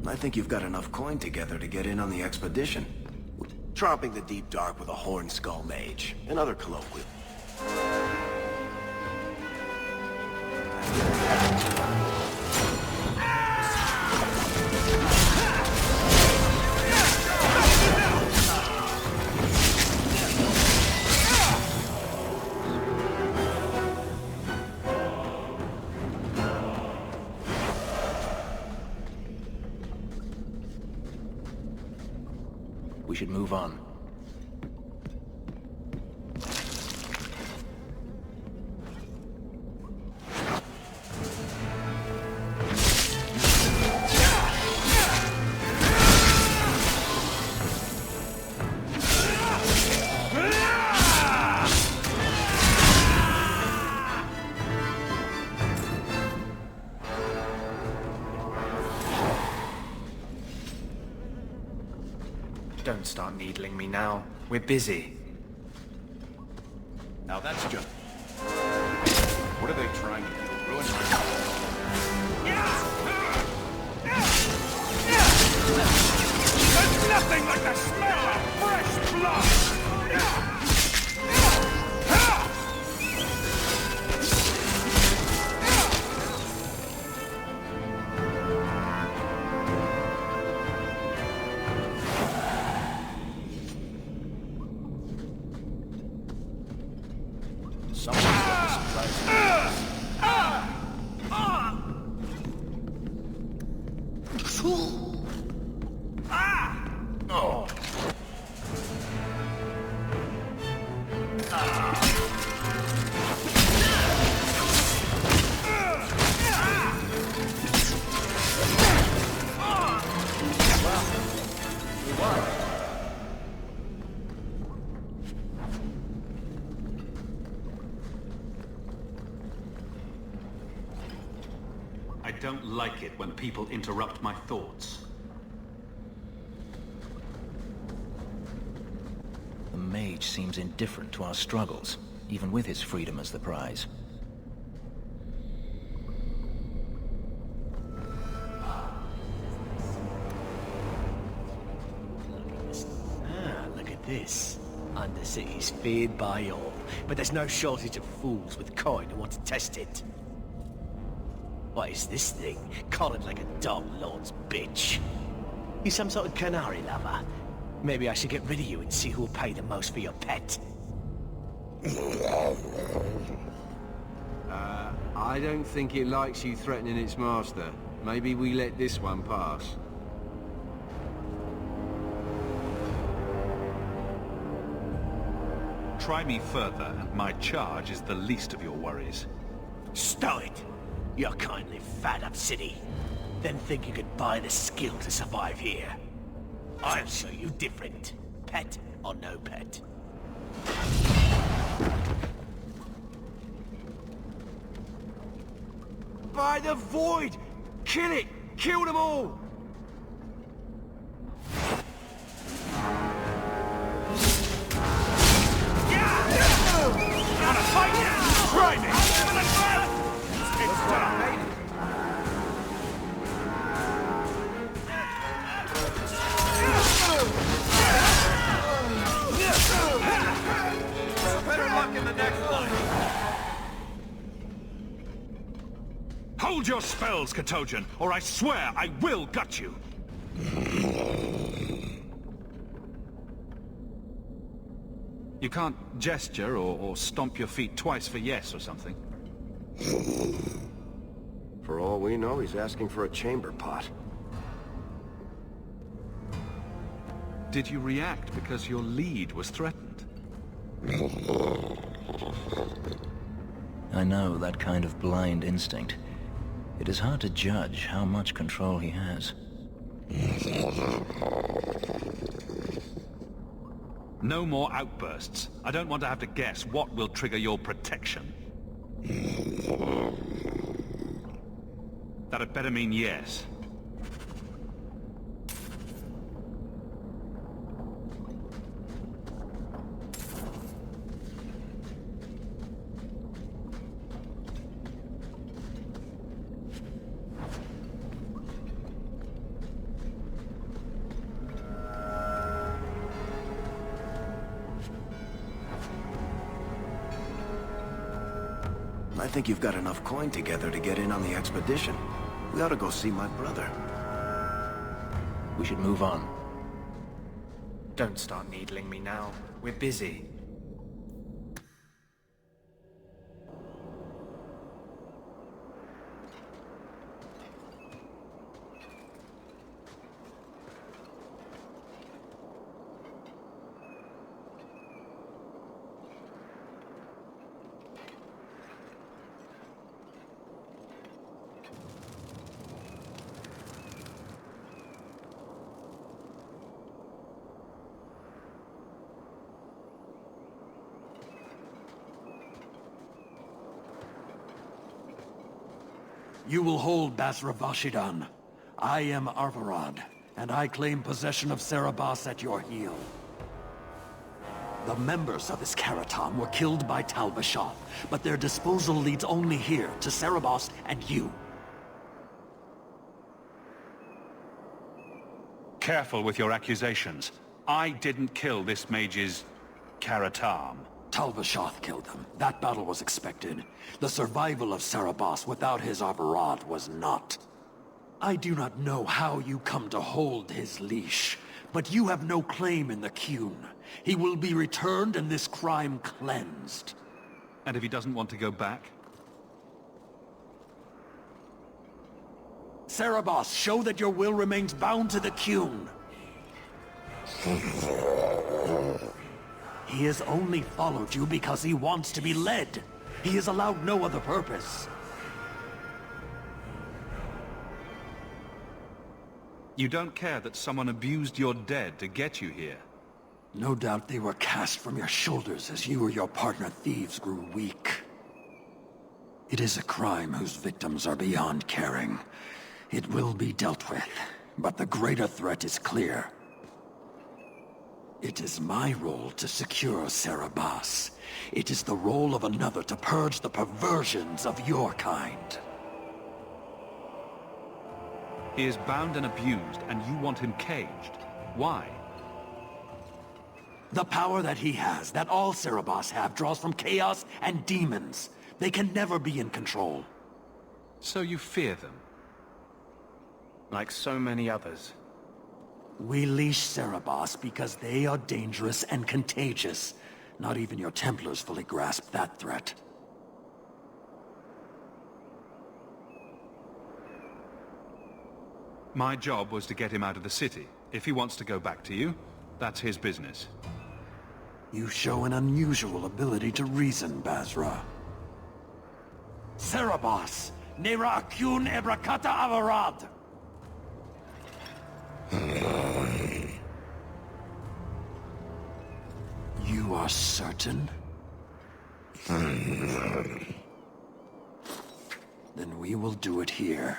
I think you've got enough coin together to get in on the expedition. Tromping the deep dark with a horn skull mage. Another colloquial. We should move on. Don't start needling me now. We're busy. Now that's just... What are they trying to do? Ruin my... There's nothing like the smell of fresh blood! I don't like it when people interrupt my thoughts. The mage seems indifferent to our struggles, even with his freedom as the prize. Look at this. Undercity's feared by all, but there's no shortage of fools with coin who want to test it. What is this thing? Collared like a dog lord's bitch. You some sort of canary lover? Maybe I should get rid of you and see who'll pay the most for your pet. I don't think it likes you threatening its master. Maybe we let this one pass. Try me further, and my charge is the least of your worries. Stow it! You're kindly fat up city. Then think you could buy the skill to survive here. I'll show you different. Pet or no pet. By the void! Kill it! Kill them all! Wanna fight? Try me! It's done! Better luck in the next one! Hold your spells, Katojan, or I swear I will gut you! You can't gesture or stomp your feet twice for yes or something. For all we know, he's asking for a chamber pot. Did you react because your lead was threatened? I know that kind of blind instinct. It is hard to judge how much control he has. No more outbursts. I don't want to have to guess what will trigger your protection. That'd better mean yes. think you've got enough coin together to get in on the expedition. We ought to go see my brother. We should move on. Don't start needling me now. We're busy. You will hold Basra Vashidan. I am Arvarad, and I claim possession of Serabas at your heel. The members of this Karatam were killed by Tal Bashar, but their disposal leads only here, to Serabas and you. Careful with your accusations. I didn't kill this mage's Karatam. Tal Bashar killed him. That battle was expected. The survival of Serabas without his Arvarad was not. I do not know how you come to hold his leash, but you have no claim in the Qun. He will be returned and this crime cleansed. And if he doesn't want to go back? Serabas, show that your will remains bound to the Qun. He has only followed you because he wants to be led. He has allowed no other purpose. You don't care that someone abused your dead to get you here? No doubt they were cast from your shoulders as you or your partner thieves grew weak. It is a crime whose victims are beyond caring. It will be dealt with, but the greater threat is clear. It is my role to secure Serabas. It is the role of another to purge the perversions of your kind. He is bound and abused, and you want him caged. Why? The power that he has, that all Serabas have, draws from chaos and demons. They can never be in control. So you fear them? Like so many others. We leash Serabas because they are dangerous and contagious. Not even your Templars fully grasp that threat. My job was to get him out of the city. If he wants to go back to you, that's his business. You show an unusual ability to reason, Basra. Serabas! Nera Akyun Ebrakata Avarad! You are certain? Then we will do it here.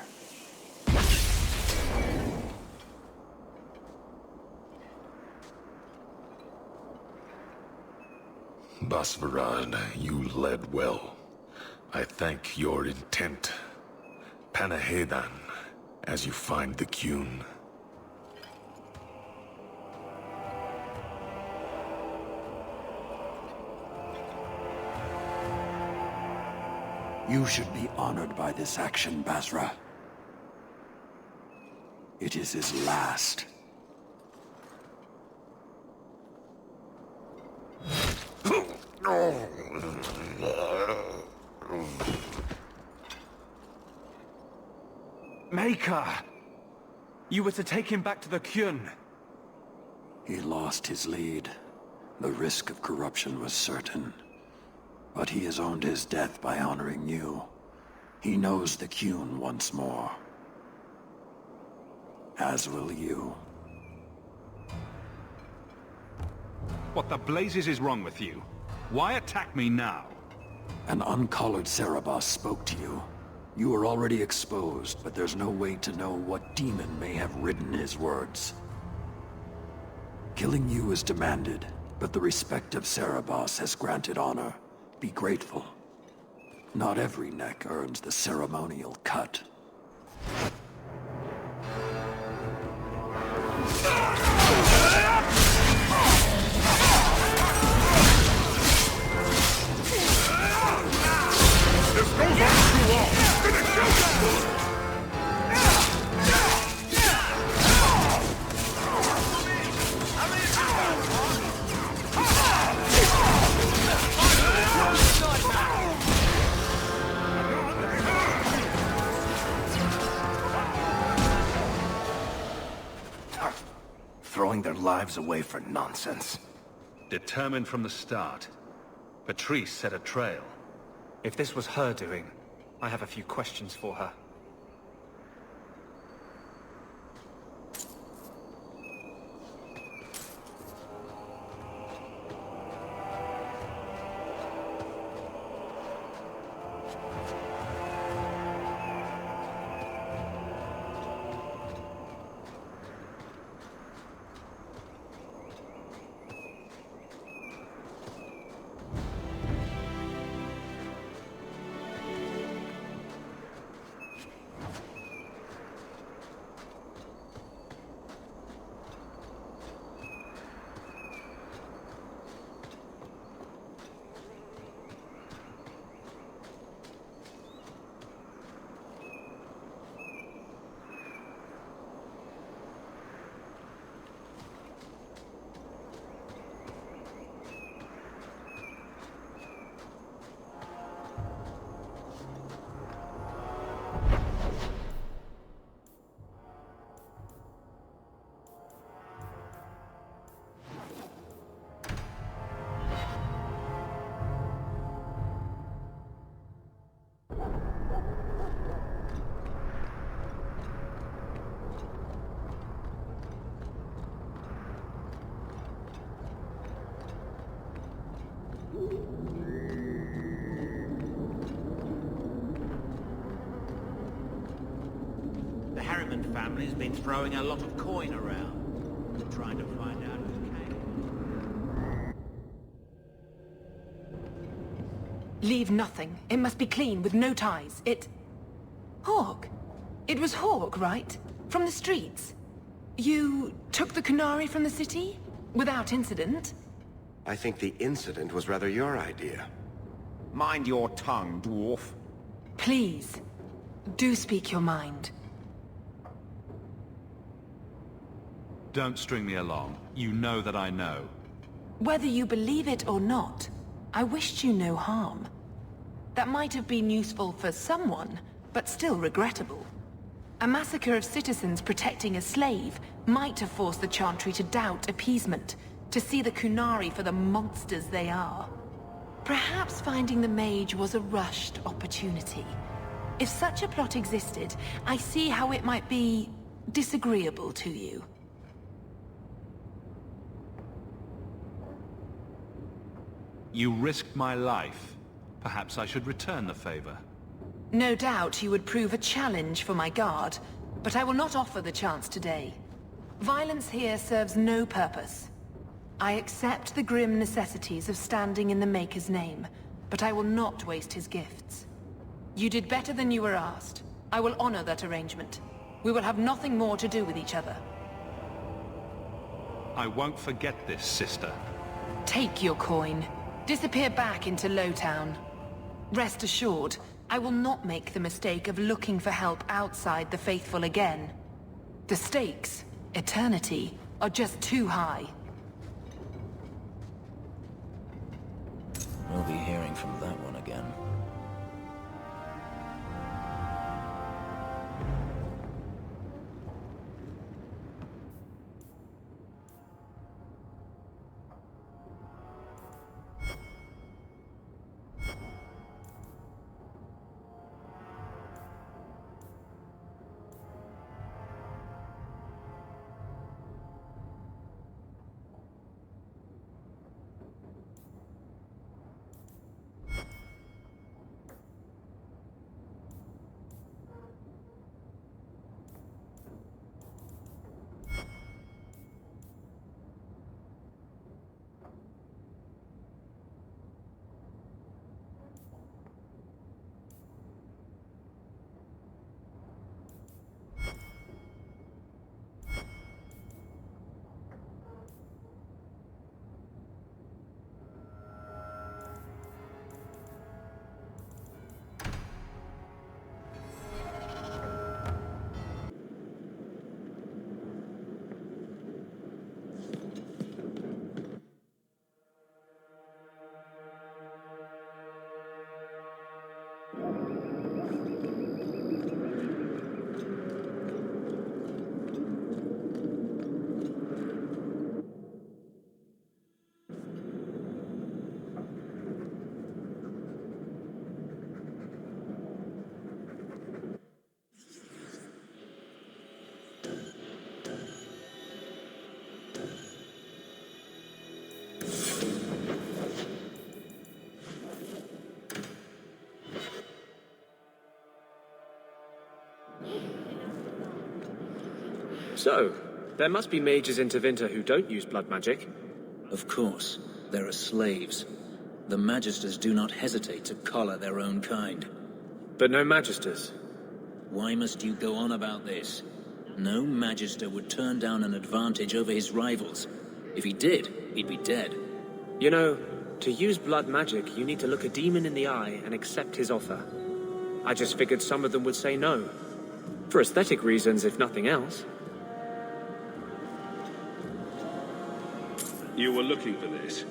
Basvarad, you led well. I thank your intent. Panahedan, as you find the Qun. You should be honored by this action, Basra. It is his last. Maker! You were to take him back to the Qun. He lost his lead. The risk of corruption was certain. But he has earned his death by honoring you. He knows the Qun once more. As will you. What the blazes is wrong with you? Why attack me now? An uncollared Serabas spoke to you. You were already exposed, but there's no way to know what demon may have written his words. Killing you is demanded, but the respect of Serabas has granted honor. Be grateful. Not every neck earns the ceremonial cut. There's no throwing their lives away for nonsense. Determined from the start. Patrice set a trail. If this was her doing, I have a few questions for her. The Harriman family's been throwing a lot of coin around, trying to find out who came. Leave nothing. It must be clean, with no ties. Hawk. It was Hawk, right? From the streets. You took the Kunari from the city? Without incident? I think the incident was rather your idea. Mind your tongue, dwarf. Please, do speak your mind. Don't string me along. You know that I know. Whether you believe it or not, I wished you no harm. That might have been useful for someone, but still regrettable. A massacre of citizens protecting a slave might have forced the Chantry to doubt appeasement, to see the Kunari for the monsters they are. Perhaps finding the mage was a rushed opportunity. If such a plot existed, I see how it might be disagreeable to you. You risked my life. Perhaps I should return the favor. No doubt you would prove a challenge for my guard, but I will not offer the chance today. Violence here serves no purpose. I accept the grim necessities of standing in the Maker's name, but I will not waste his gifts. You did better than you were asked. I will honor that arrangement. We will have nothing more to do with each other. I won't forget this, sister. Take your coin. Disappear back into Lowtown. Rest assured, I will not make the mistake of looking for help outside the Faithful again. The stakes, eternity, are just too high. We'll be hearing from that one again. So, there must be mages in Tevinter who don't use blood magic. Of course. There are slaves. The Magisters do not hesitate to collar their own kind. But no Magisters. Why must you go on about this? No Magister would turn down an advantage over his rivals. If he did, he'd be dead. You know, to use blood magic, you need to look a demon in the eye and accept his offer. I just figured some of them would say no. For aesthetic reasons, if nothing else. You were looking for this?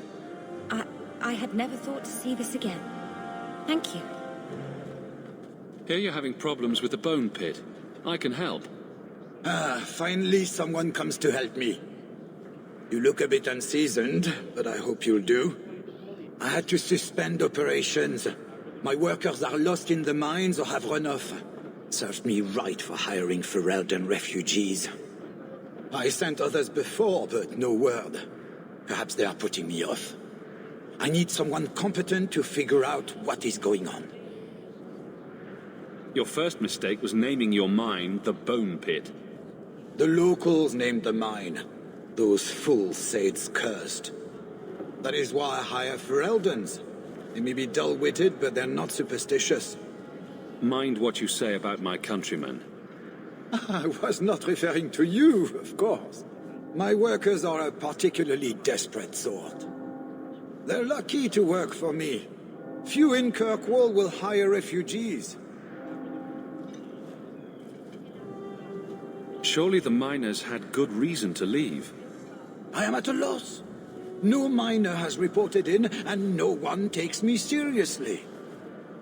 I had never thought to see this again. Thank you. Here you're having problems with the bone pit. I can help. Finally someone comes to help me. You look a bit unseasoned, but I hope you'll do. I had to suspend operations. My workers are lost in the mines or have run off. Serves me right for hiring Ferelden refugees. I sent others before, but no word. Perhaps they are putting me off. I need someone competent to figure out what is going on. Your first mistake was naming your mine the Bone Pit. The locals named the mine. Those fools say it's cursed. That is why I hire Fereldens. They may be dull-witted, but they're not superstitious. Mind what you say about my countrymen. I was not referring to you, of course. My workers are a particularly desperate sort. They're lucky to work for me. Few in Kirkwall will hire refugees. Surely the miners had good reason to leave. I am at a loss. No miner has reported in, and no one takes me seriously.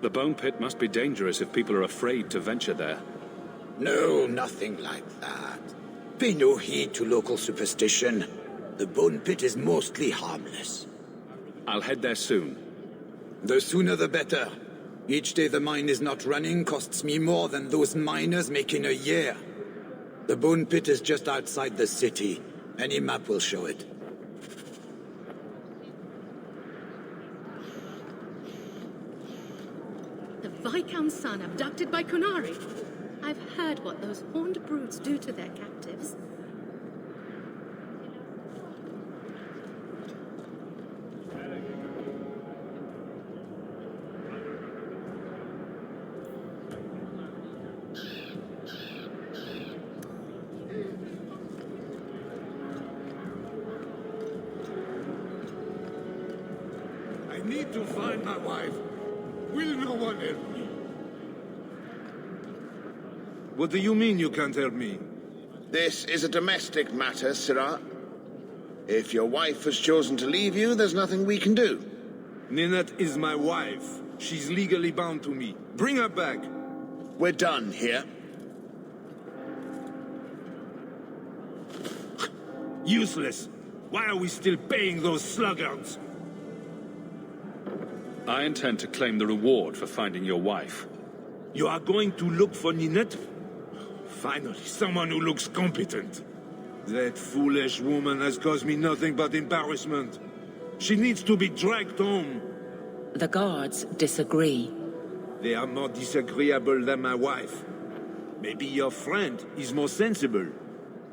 The Bone Pit must be dangerous if people are afraid to venture there. No, nothing like that. Pay no heed to local superstition. The Bone Pit is mostly harmless. I'll head there soon. The sooner the better. Each day the mine is not running costs me more than those miners make in a year. The Bone Pit is just outside the city. Any map will show it. The Viscount's son abducted by Kunari. I've heard what those horned brutes do to their captives. I need to find my wife. Will no one help me? What do you mean you can't help me? This is a domestic matter, Sirrah. If your wife has chosen to leave you, there's nothing we can do. Ninette is my wife. She's legally bound to me. Bring her back. We're done here. Useless. Why are we still paying those sluggards? I intend to claim the reward for finding your wife. You are going to look for Ninette? Finally, someone who looks competent. That foolish woman has caused me nothing but embarrassment. She needs to be dragged home. The guards disagree. They are more disagreeable than my wife. Maybe your friend is more sensible.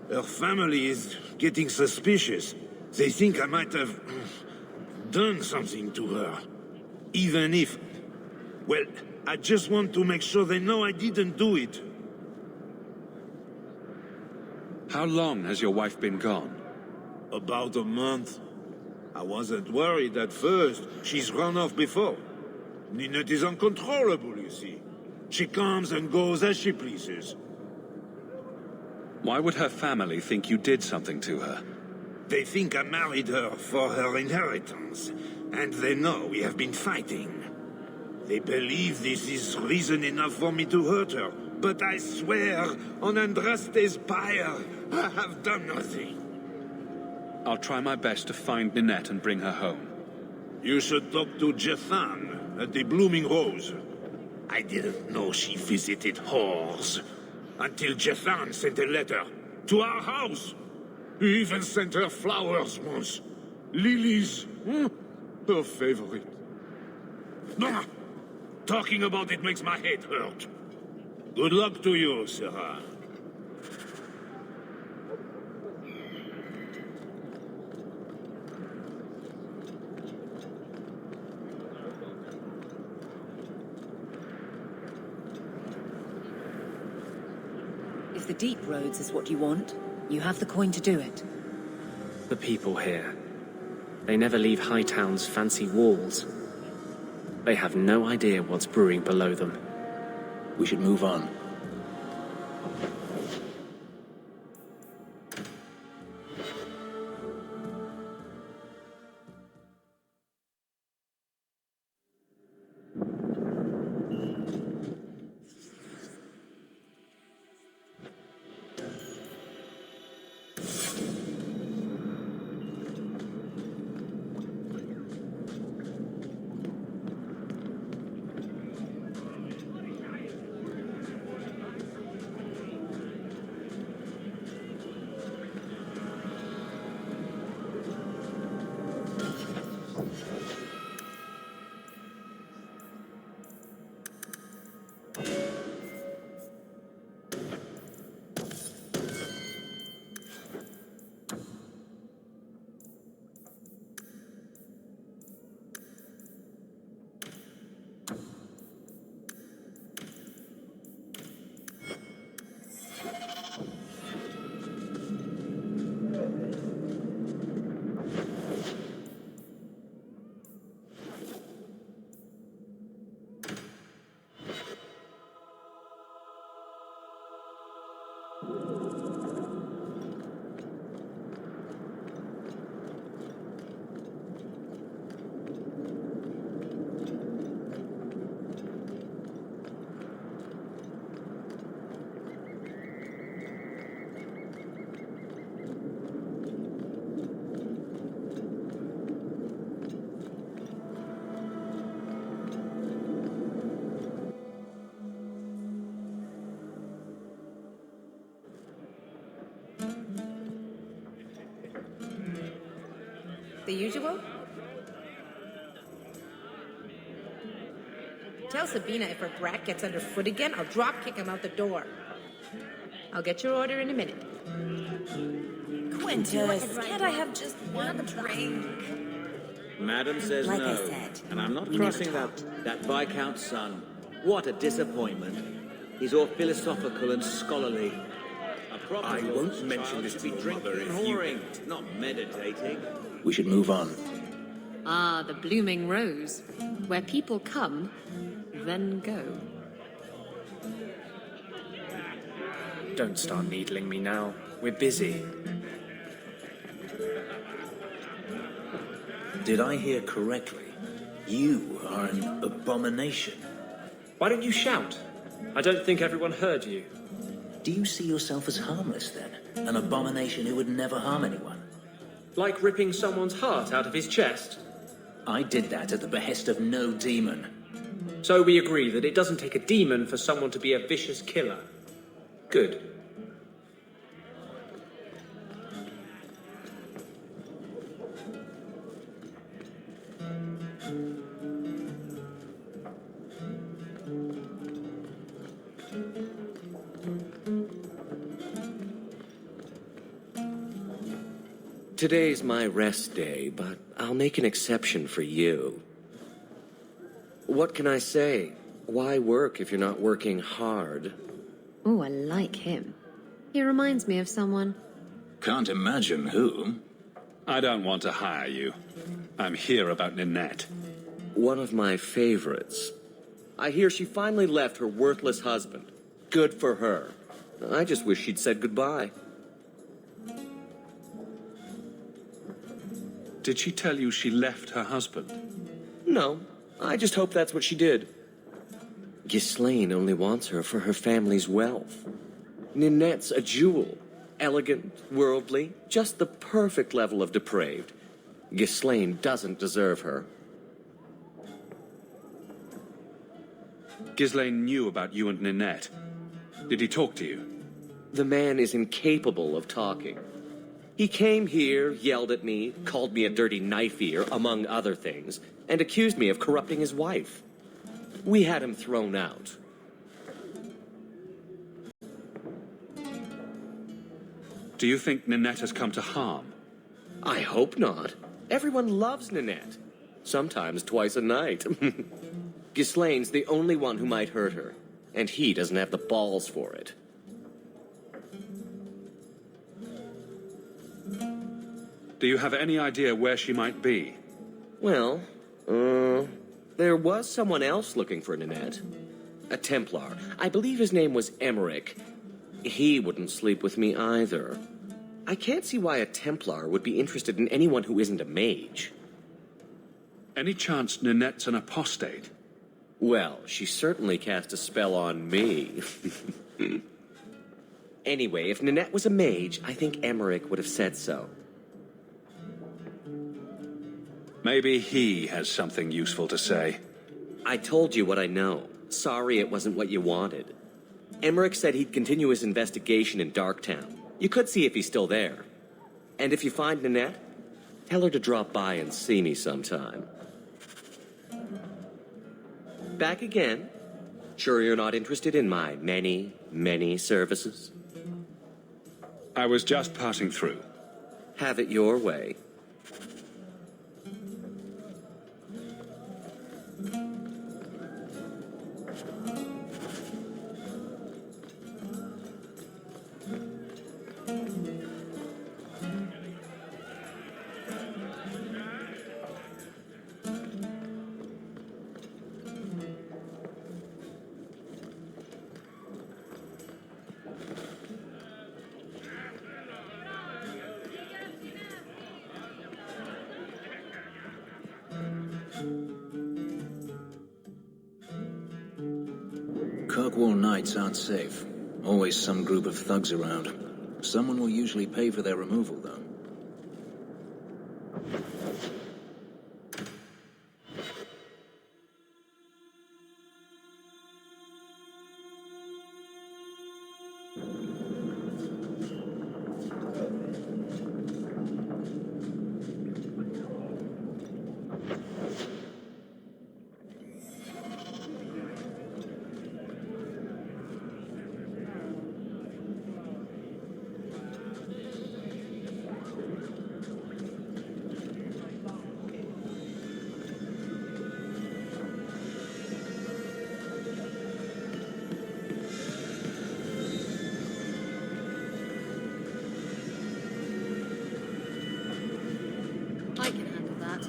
Her family is getting suspicious. They think I might have done something to her. Even if... Well, I just want to make sure they know I didn't do it. How long has your wife been gone? About a month. I wasn't worried at first. She's run off before. Ninette is uncontrollable, you see. She comes and goes as she pleases. Why would her family think you did something to her? They think I married her for her inheritance. And they know we have been fighting. They believe this is reason enough for me to hurt her. But I swear, on Andraste's pyre, I have done nothing. I'll try my best to find Ninette and bring her home. You should talk to Jethan at the Blooming Rose. I didn't know she visited whores. Until Jethan sent a letter to our house. He even sent her flowers once. Lilies. Her favorite. No! Talking about it makes my head hurt. Good luck to you, Sarah. If the deep roads is what you want, you have the coin to do it. The people here. They never leave Hightown's fancy walls. They have no idea what's brewing below them. We should move on. The usual? Tell Sabina if her brat gets underfoot again, I'll drop kick him out the door. I'll get your order in a minute. Quintus, can't I have just one drink? Madam says Like no. I said, and I'm not we never crossing that Viscount's son. What a disappointment. He's all philosophical and scholarly. I won't mention this to be your drinking mother and if you... whoring, not meditating. We should move on. Ah, the blooming rose. Where people come, then go. Don't start needling me now. We're busy. Did I hear correctly? You are an abomination. Why don't you shout? I don't think everyone heard you. Do you see yourself as harmless then? An abomination who would never harm anyone? Like ripping someone's heart out of his chest? I did that at the behest of no demon. So we agree that it doesn't take a demon for someone to be a vicious killer. Good. Today's my rest day, but I'll make an exception for you. What can I say? Why work if you're not working hard? Oh, I like him. He reminds me of someone. Can't imagine who. I don't want to hire you. I'm here about Ninette. One of my favorites. I hear she finally left her worthless husband. Good for her. I just wish she'd said goodbye. Did she tell you she left her husband? No, I just hope that's what she did. Ghislaine only wants her for her family's wealth. Ninette's a jewel. Elegant, worldly, just the perfect level of depraved. Ghislaine doesn't deserve her. Ghislaine knew about you and Ninette. Did he talk to you? The man is incapable of talking. He came here, yelled at me, called me a dirty knife ear, among other things, and accused me of corrupting his wife. We had him thrown out. Do you think Ninette has come to harm? I hope not. Everyone loves Ninette. Sometimes twice a night. Ghislaine's the only one who might hurt her, and he doesn't have the balls for it. Do you have any idea where she might be? Well, there was someone else looking for Ninette. A Templar. I believe his name was Emmerich. He wouldn't sleep with me either. I can't see why a Templar would be interested in anyone who isn't a mage. Any chance Ninette's an apostate? Well, she certainly cast a spell on me. Anyway, if Ninette was a mage, I think Emmerich would have said so. Maybe he has something useful to say. I told you what I know. Sorry it wasn't what you wanted. Emmerich said he'd continue his investigation in Darktown. You could see if he's still there. And if you find Ninette, tell her to drop by and see me sometime. Back again? Sure you're not interested in my many, many services? I was just passing through. Have it your way. Kirkwall nights aren't safe. Always some group of thugs around. Someone will usually pay for their removal, though. I can handle that.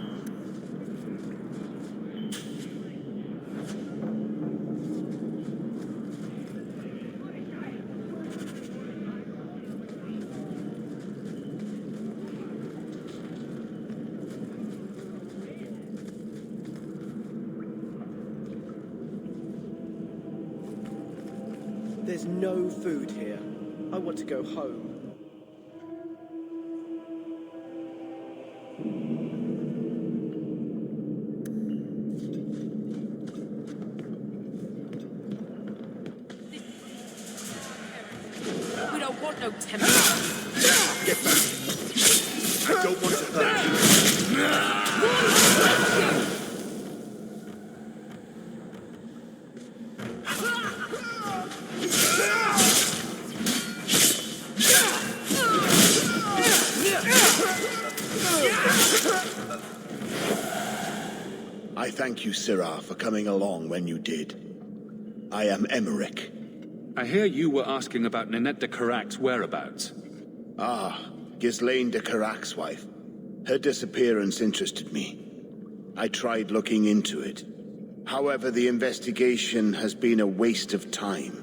There's no food here. I want to go home. We don't want no temper. Get back. I don't want to hurt you. I thank you, Sirrah, for coming along when you did. I am Emmerich. I hear you were asking about Ninette de Carac's whereabouts. Ah, Ghislaine de Carac's wife. Her disappearance interested me. I tried looking into it. However, the investigation has been a waste of time.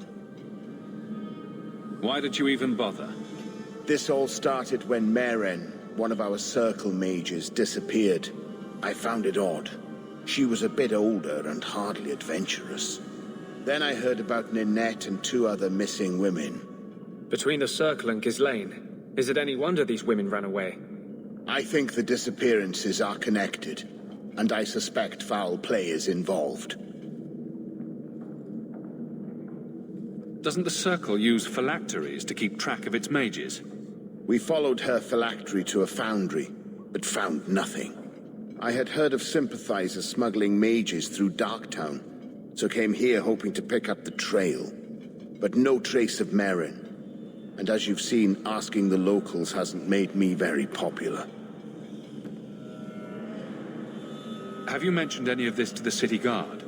Why did you even bother? This all started when Meren, one of our circle mages, disappeared. I found it odd. She was a bit older and hardly adventurous. Then I heard about Ninette and 2 other missing women. Between the Circle and Ghislaine, is it any wonder these women ran away? I think the disappearances are connected, and I suspect foul play is involved. Doesn't the Circle use phylacteries to keep track of its mages? We followed her phylactery to a foundry, but found nothing. I had heard of sympathizers smuggling mages through Darktown, so came here hoping to pick up the trail. But no trace of Meren. And as you've seen, asking the locals hasn't made me very popular. Have you mentioned any of this to the city guard?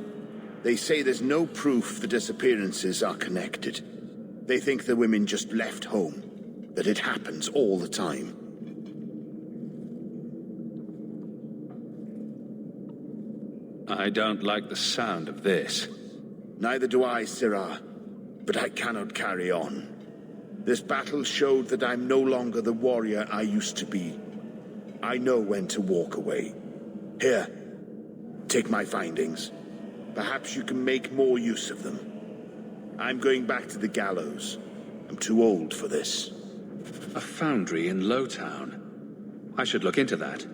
They say there's no proof the disappearances are connected. They think the women just left home, that it happens all the time. I don't like the sound of this. Neither do I, Sirrah. But I cannot carry on. This battle showed that I'm no longer the warrior I used to be. I know when to walk away. Here, take my findings. Perhaps you can make more use of them. I'm going back to the gallows. I'm too old for this. A foundry in Lowtown. I should look into that.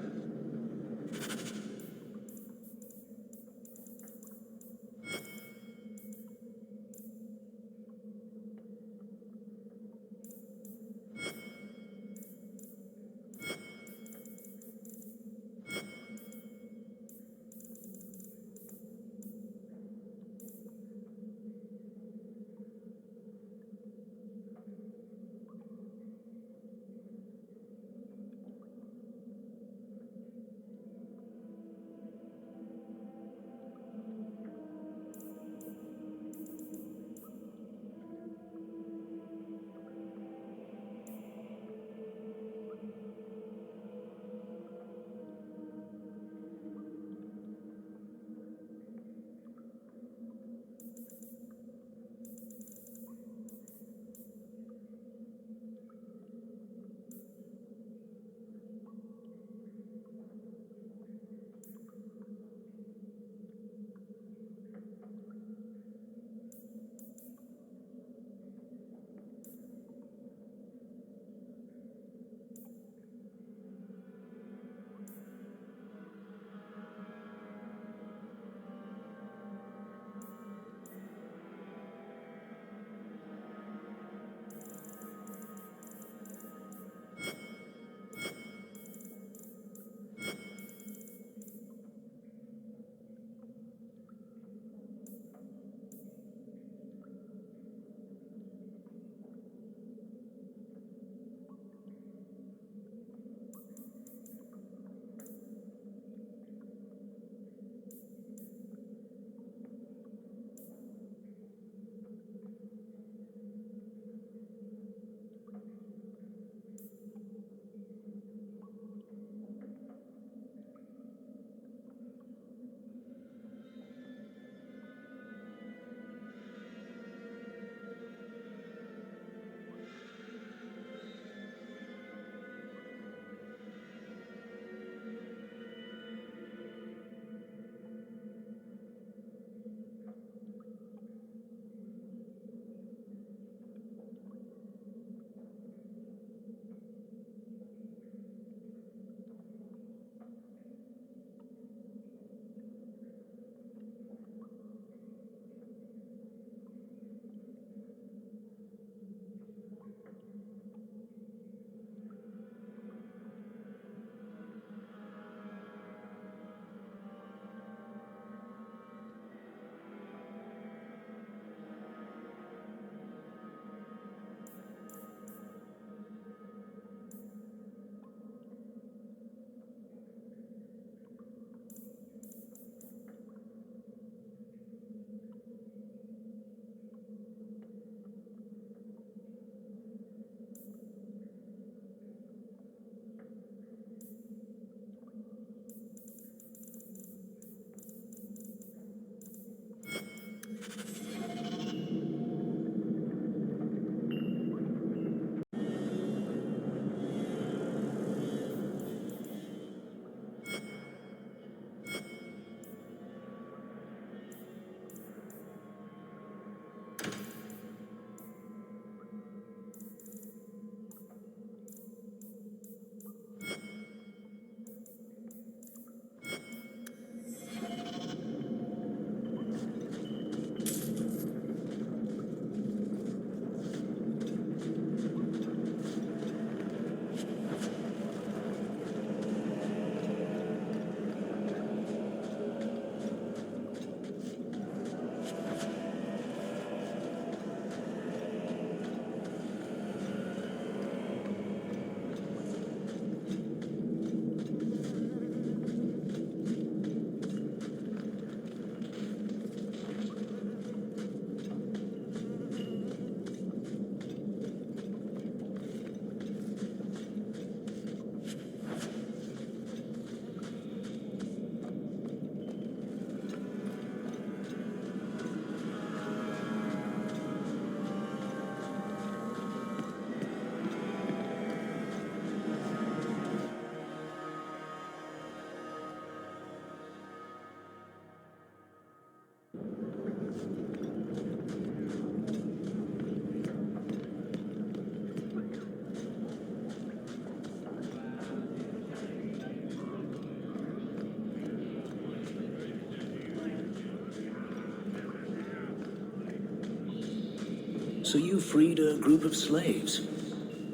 So you freed a group of slaves?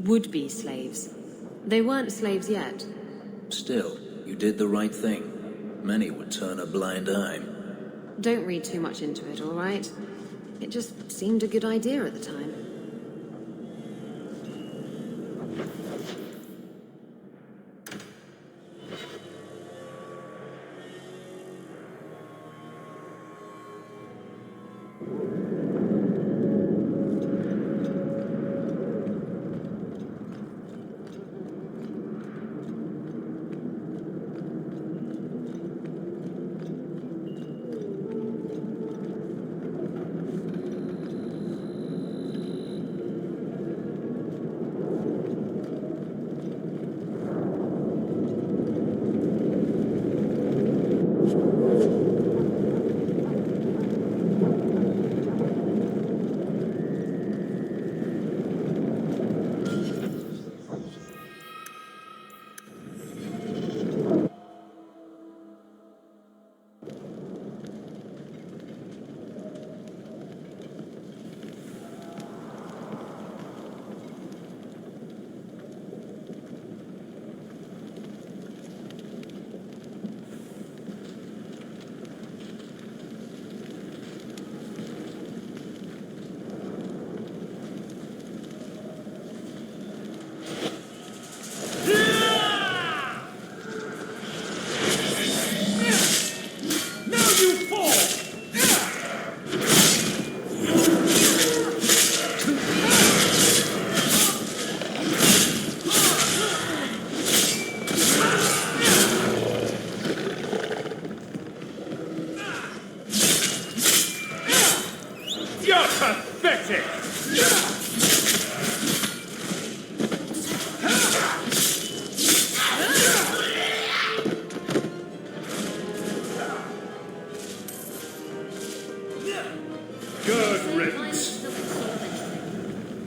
Would-be slaves. They weren't slaves yet. Still, you did the right thing. Many would turn a blind eye. Don't read too much into it, all right? It just seemed a good idea at the time.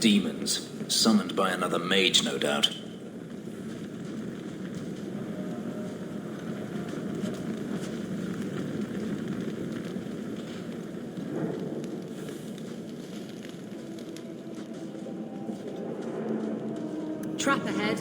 Demons, summoned by another mage, no doubt. Trap ahead.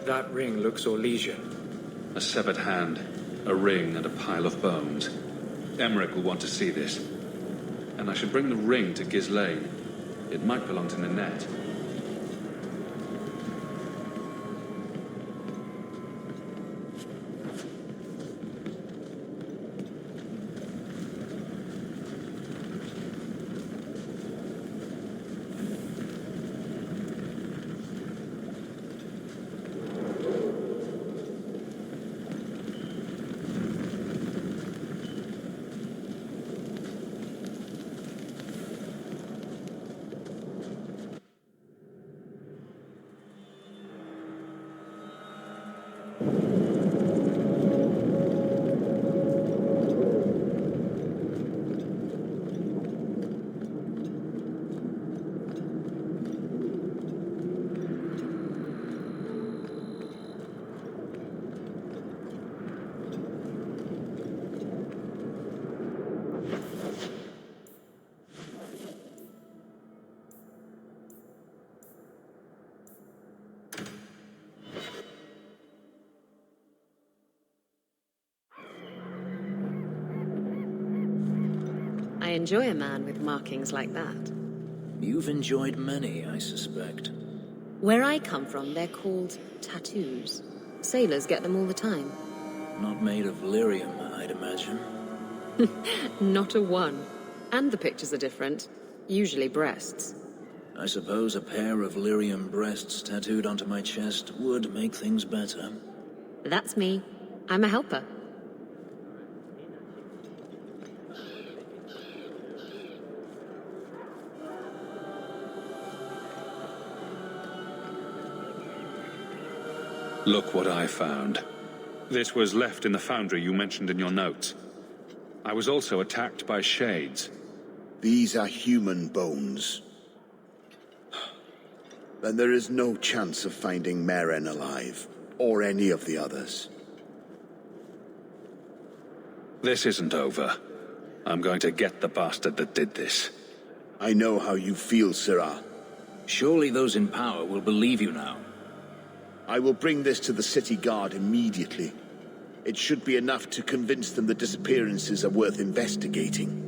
That ring looks Orlesian. A severed hand, a ring, and a pile of bones. Emmerich will want to see this. And I should bring the ring to Ghislaine. It might belong to Ninette. I enjoy a man with markings like that. You've enjoyed many, I suspect. Where I come from, they're called tattoos. Sailors get them all the time. Not made of lyrium, I'd imagine. Not a one. And the pictures are different. Usually breasts. I suppose a pair of lyrium breasts tattooed onto my chest would make things better. That's me. I'm a helper. Look what I found. This was left in the foundry you mentioned in your notes. I was also attacked by shades. These are human bones. Then there is no chance of finding Meren alive, or any of the others. This isn't over. I'm going to get the bastard that did this. I know how you feel, Sirrah. Surely those in power will believe you now. I will bring this to the city guard immediately. It should be enough to convince them the disappearances are worth investigating.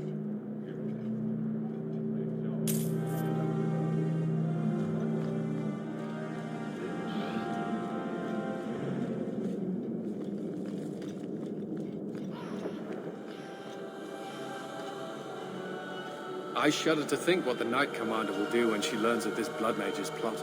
I shudder to think what the Knight Commander will do when she learns of this Blood Mage's plot.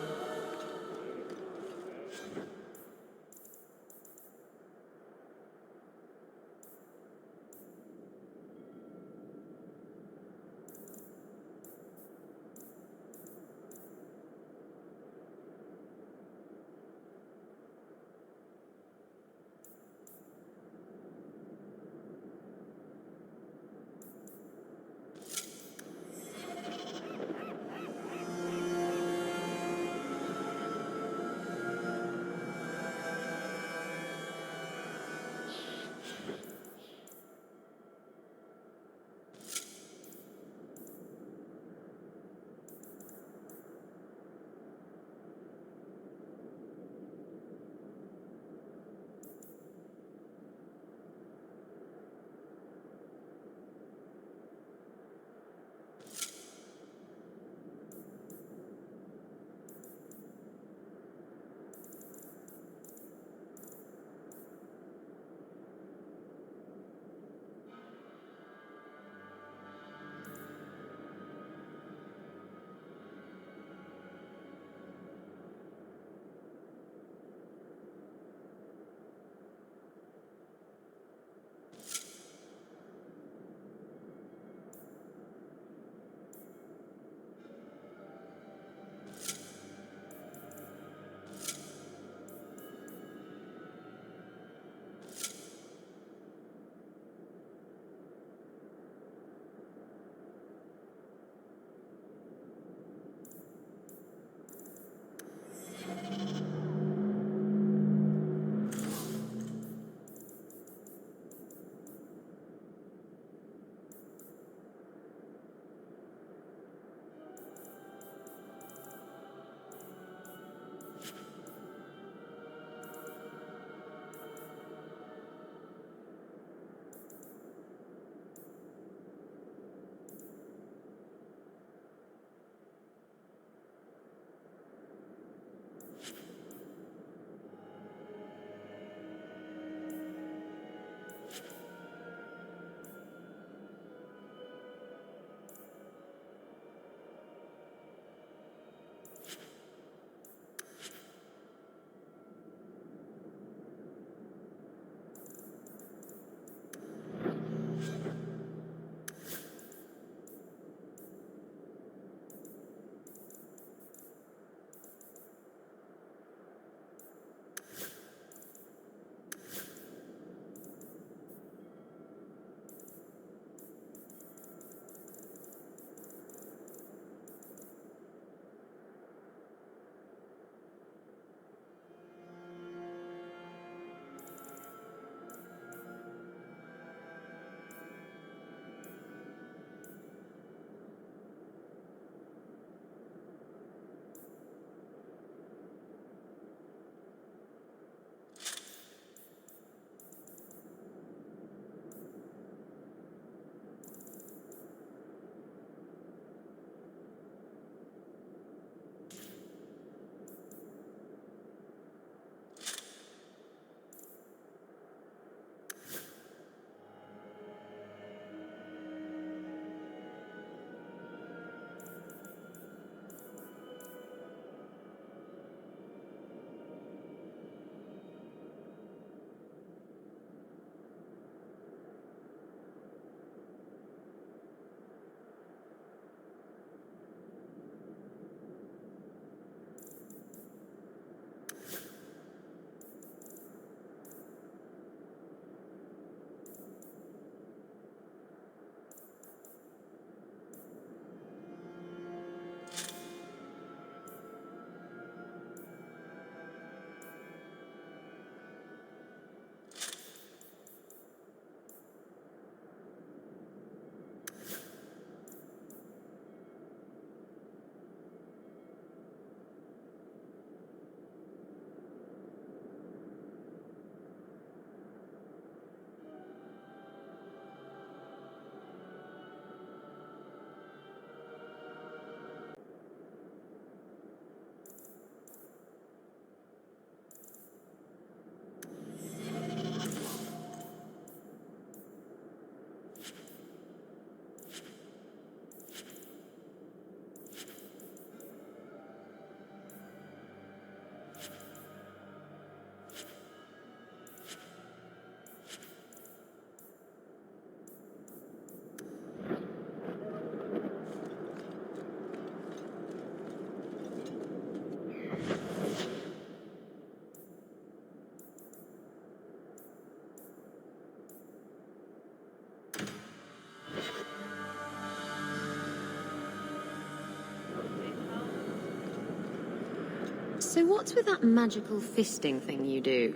So what's with that magical fisting thing you do?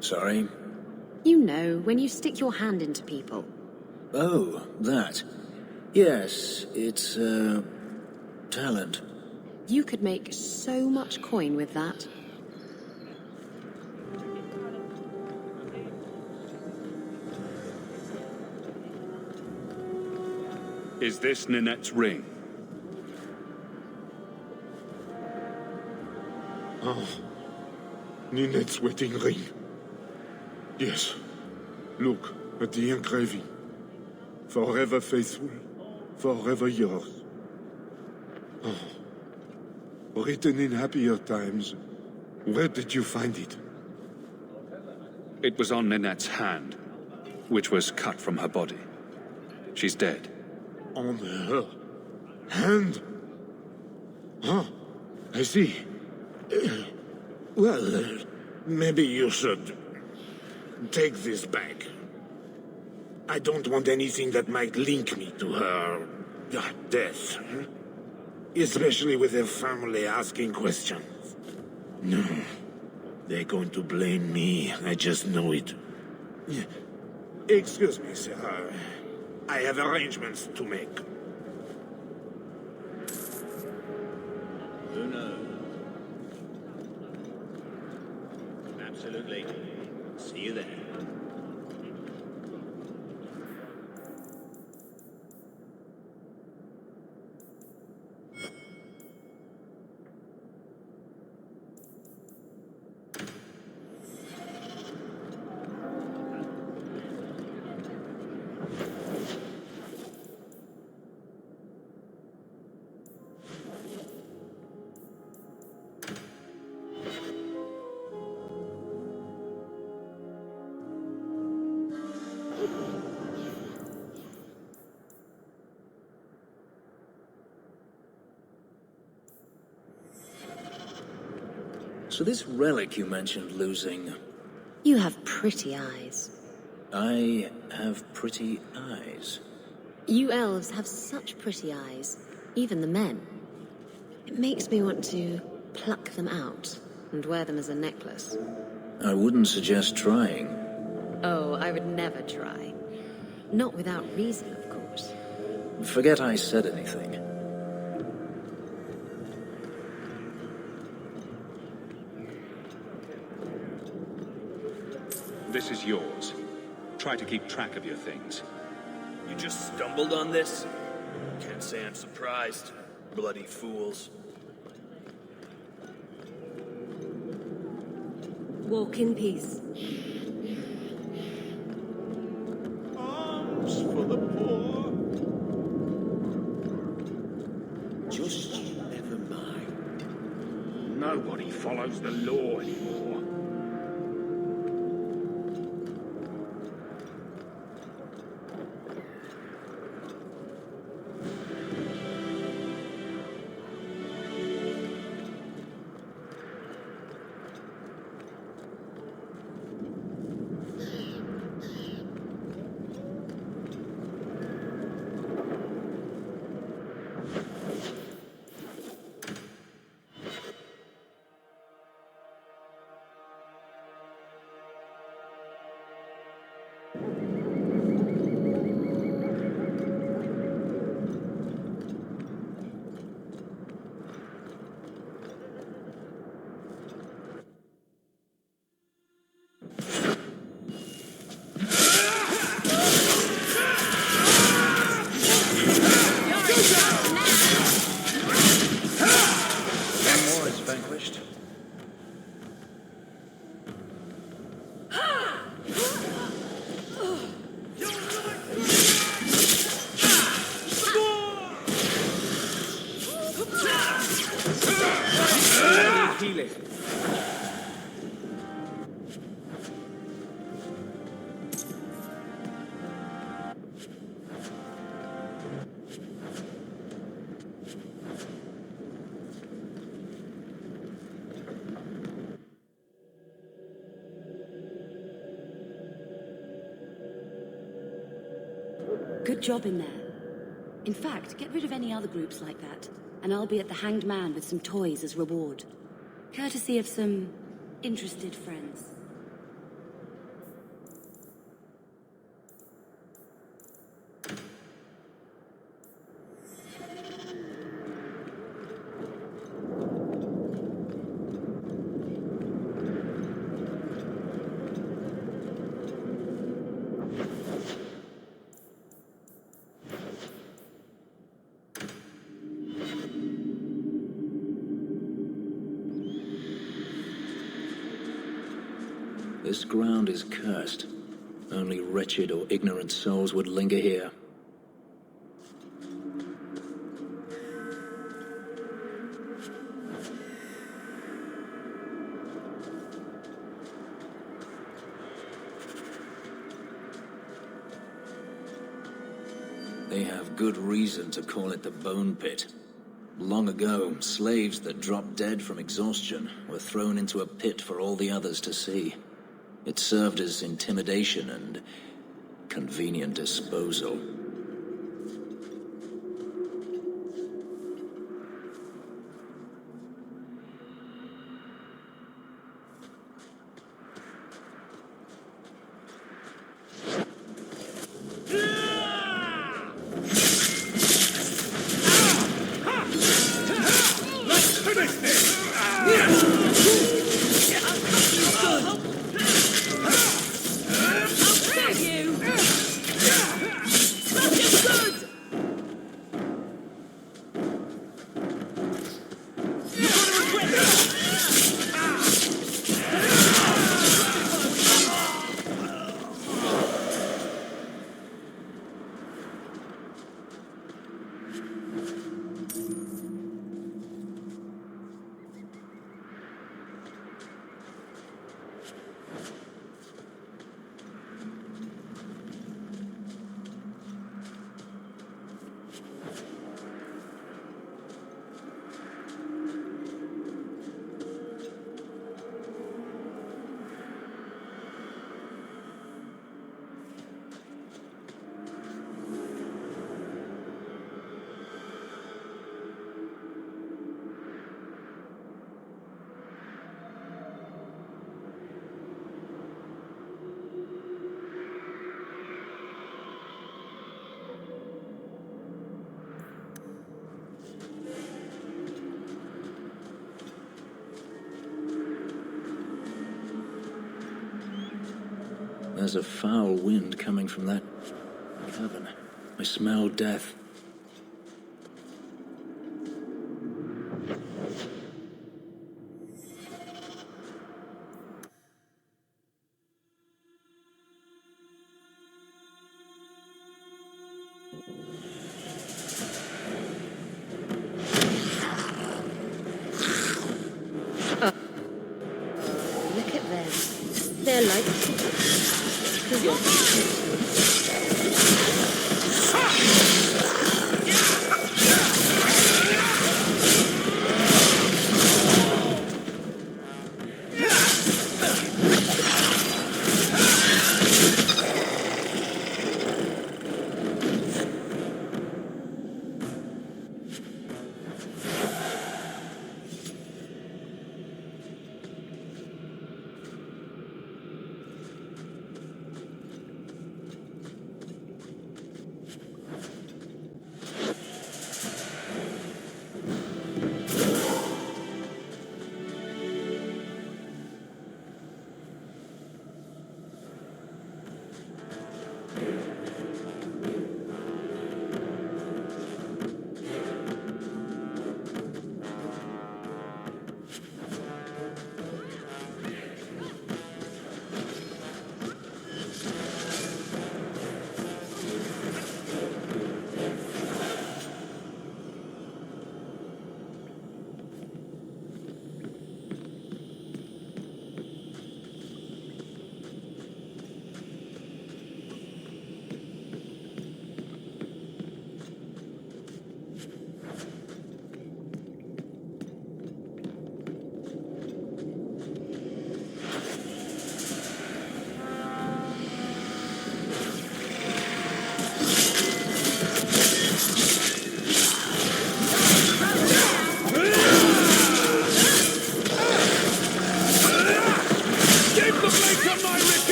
Sorry? You know, when you stick your hand into people. Oh, that. Yes, it's, talent. You could make so much coin with that. Is this Ninette's ring? Oh, Ninette's wedding ring. Yes. Look at the engraving. Forever faithful, forever yours. Oh. Written in happier times. Where did you find it? It was on Ninette's hand, which was cut from her body. She's dead. On her hand? Huh. I see. Well, maybe you should take this back. I don't want anything that might link me to her death. Especially with her family asking questions. No. They're going to blame me. I just know it. Excuse me, sir. I have arrangements to make. Who knows? Absolutely. See you there. So this relic you mentioned losing... You have pretty eyes. I have pretty eyes. You elves have such pretty eyes, even the men. It makes me want to pluck them out and wear them as a necklace. I wouldn't suggest trying. Oh, I would never try. Not without reason, of course. Forget I said anything. This is yours. Try to keep track of your things. You just stumbled on this? Can't say I'm surprised. Bloody fools. Walk in peace. Arms for the poor. Just you never mind. Nobody follows the law anymore. Good job in there. In fact, get rid of any other groups like that, and I'll be at the Hanged Man with some toys as reward. Courtesy of some interested friends. This ground is cursed. Only wretched or ignorant souls would linger here. They have good reason to call it the Bone Pit. Long ago, slaves that dropped dead from exhaustion were thrown into a pit for all the others to see. It served as intimidation and convenient disposal. There's a foul wind coming from that cavern. I smell death. Look at them. They're like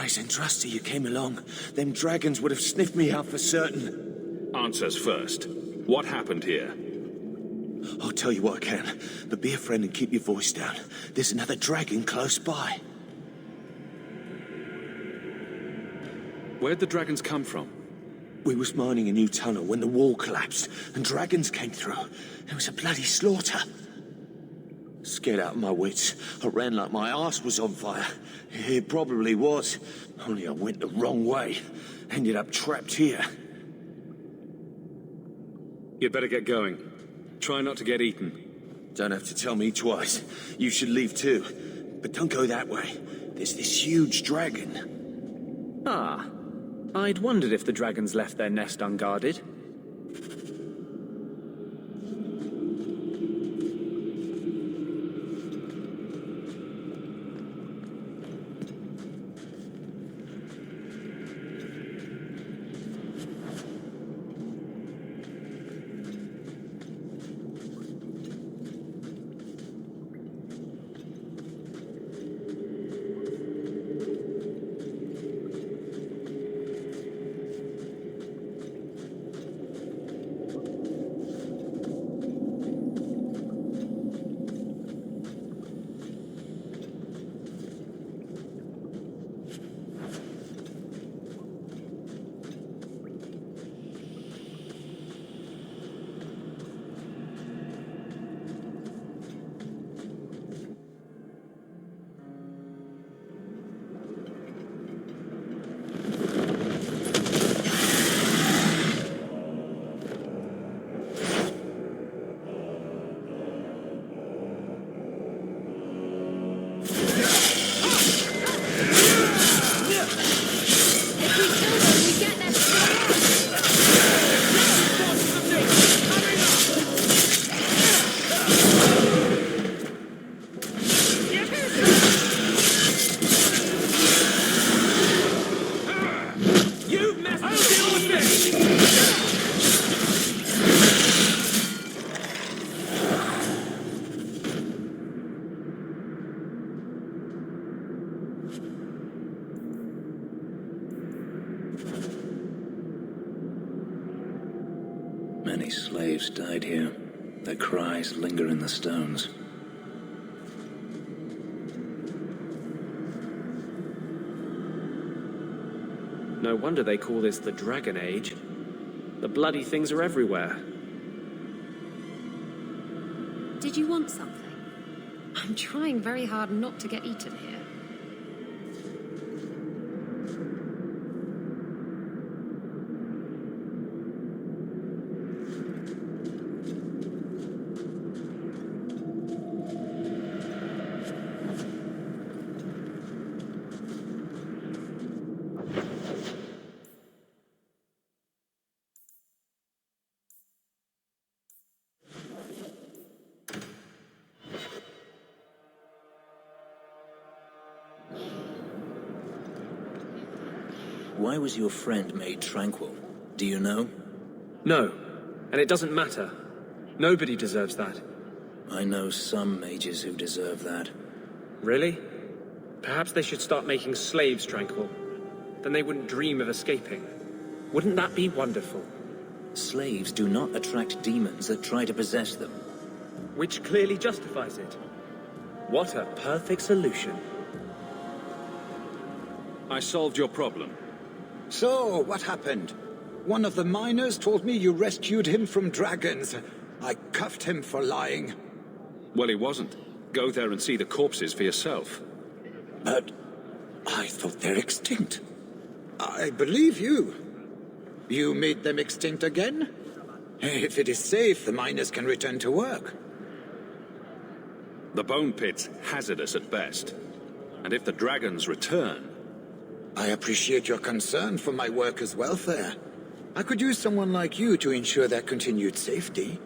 Nice and trusty you came along. Them dragons would have sniffed me out for certain. Answers first. What happened here? I'll tell you what I can, but be a friend and keep your voice down. There's another dragon close by. Where'd the dragons come from? We was mining a new tunnel when the wall collapsed, and dragons came through. It was a bloody slaughter. Scared out of my wits, I ran like my arse was on fire. It probably was, only I went the wrong way. Ended up trapped here. You'd better get going. Try not to get eaten. Don't have to tell me twice. You should leave too. But don't go that way. There's this huge dragon. Ah. I'd wondered if the dragons left their nest unguarded. Many slaves died here. Their cries linger in the stones. No wonder they call this the Dragon Age. The bloody things are everywhere. Did you want something? I'm trying very hard not to get eaten here. Why was your friend made tranquil? Do you know? No, and it doesn't matter. Nobody deserves that. I know some mages who deserve that. Really? Perhaps they should start making slaves tranquil. Then they wouldn't dream of escaping. Wouldn't that be wonderful? Slaves do not attract demons that try to possess them. Which clearly justifies it. What a perfect solution. I solved your problem. So, what happened? One of the miners told me you rescued him from dragons. I cuffed him for lying. Well, he wasn't. Go there and see the corpses for yourself. But I thought they're extinct. I believe you. You made them extinct again? If it is safe, the miners can return to work. The bone pit's hazardous at best. And if the dragons return... I appreciate your concern for my workers' welfare. I could use someone like you to ensure their continued safety.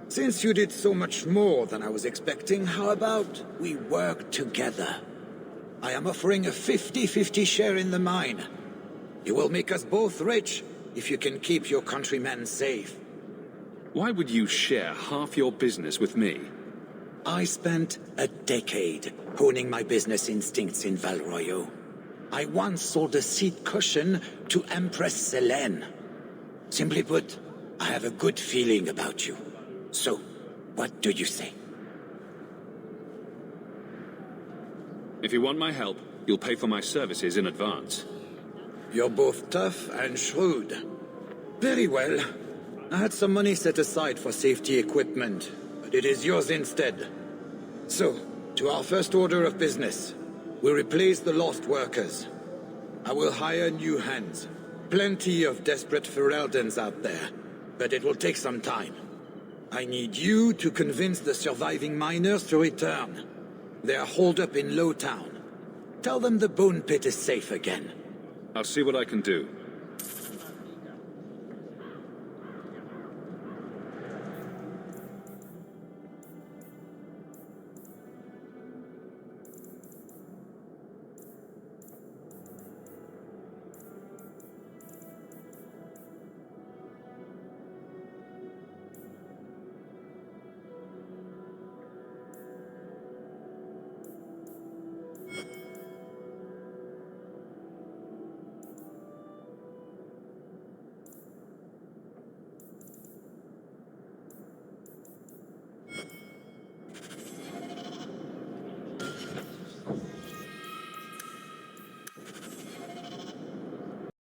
Since you did so much more than I was expecting, how about we work together? I am offering a 50-50 share in the mine. You will make us both rich if you can keep your countrymen safe. Why would you share half your business with me? I spent a decade honing my business instincts in Val Royaux. I once sold a seat cushion to Empress Selene. Simply put, I have a good feeling about you. So, what do you say? If you want my help, you'll pay for my services in advance. You're both tough and shrewd. Very well. I had some money set aside for safety equipment, but it is yours instead. So, to our first order of business. We'll replace the lost workers. I will hire new hands. Plenty of desperate Ferelden's out there, but it will take some time. I need you to convince the surviving miners to return. They are holed up in Lowtown. Tell them the Bone Pit is safe again. I'll see what I can do.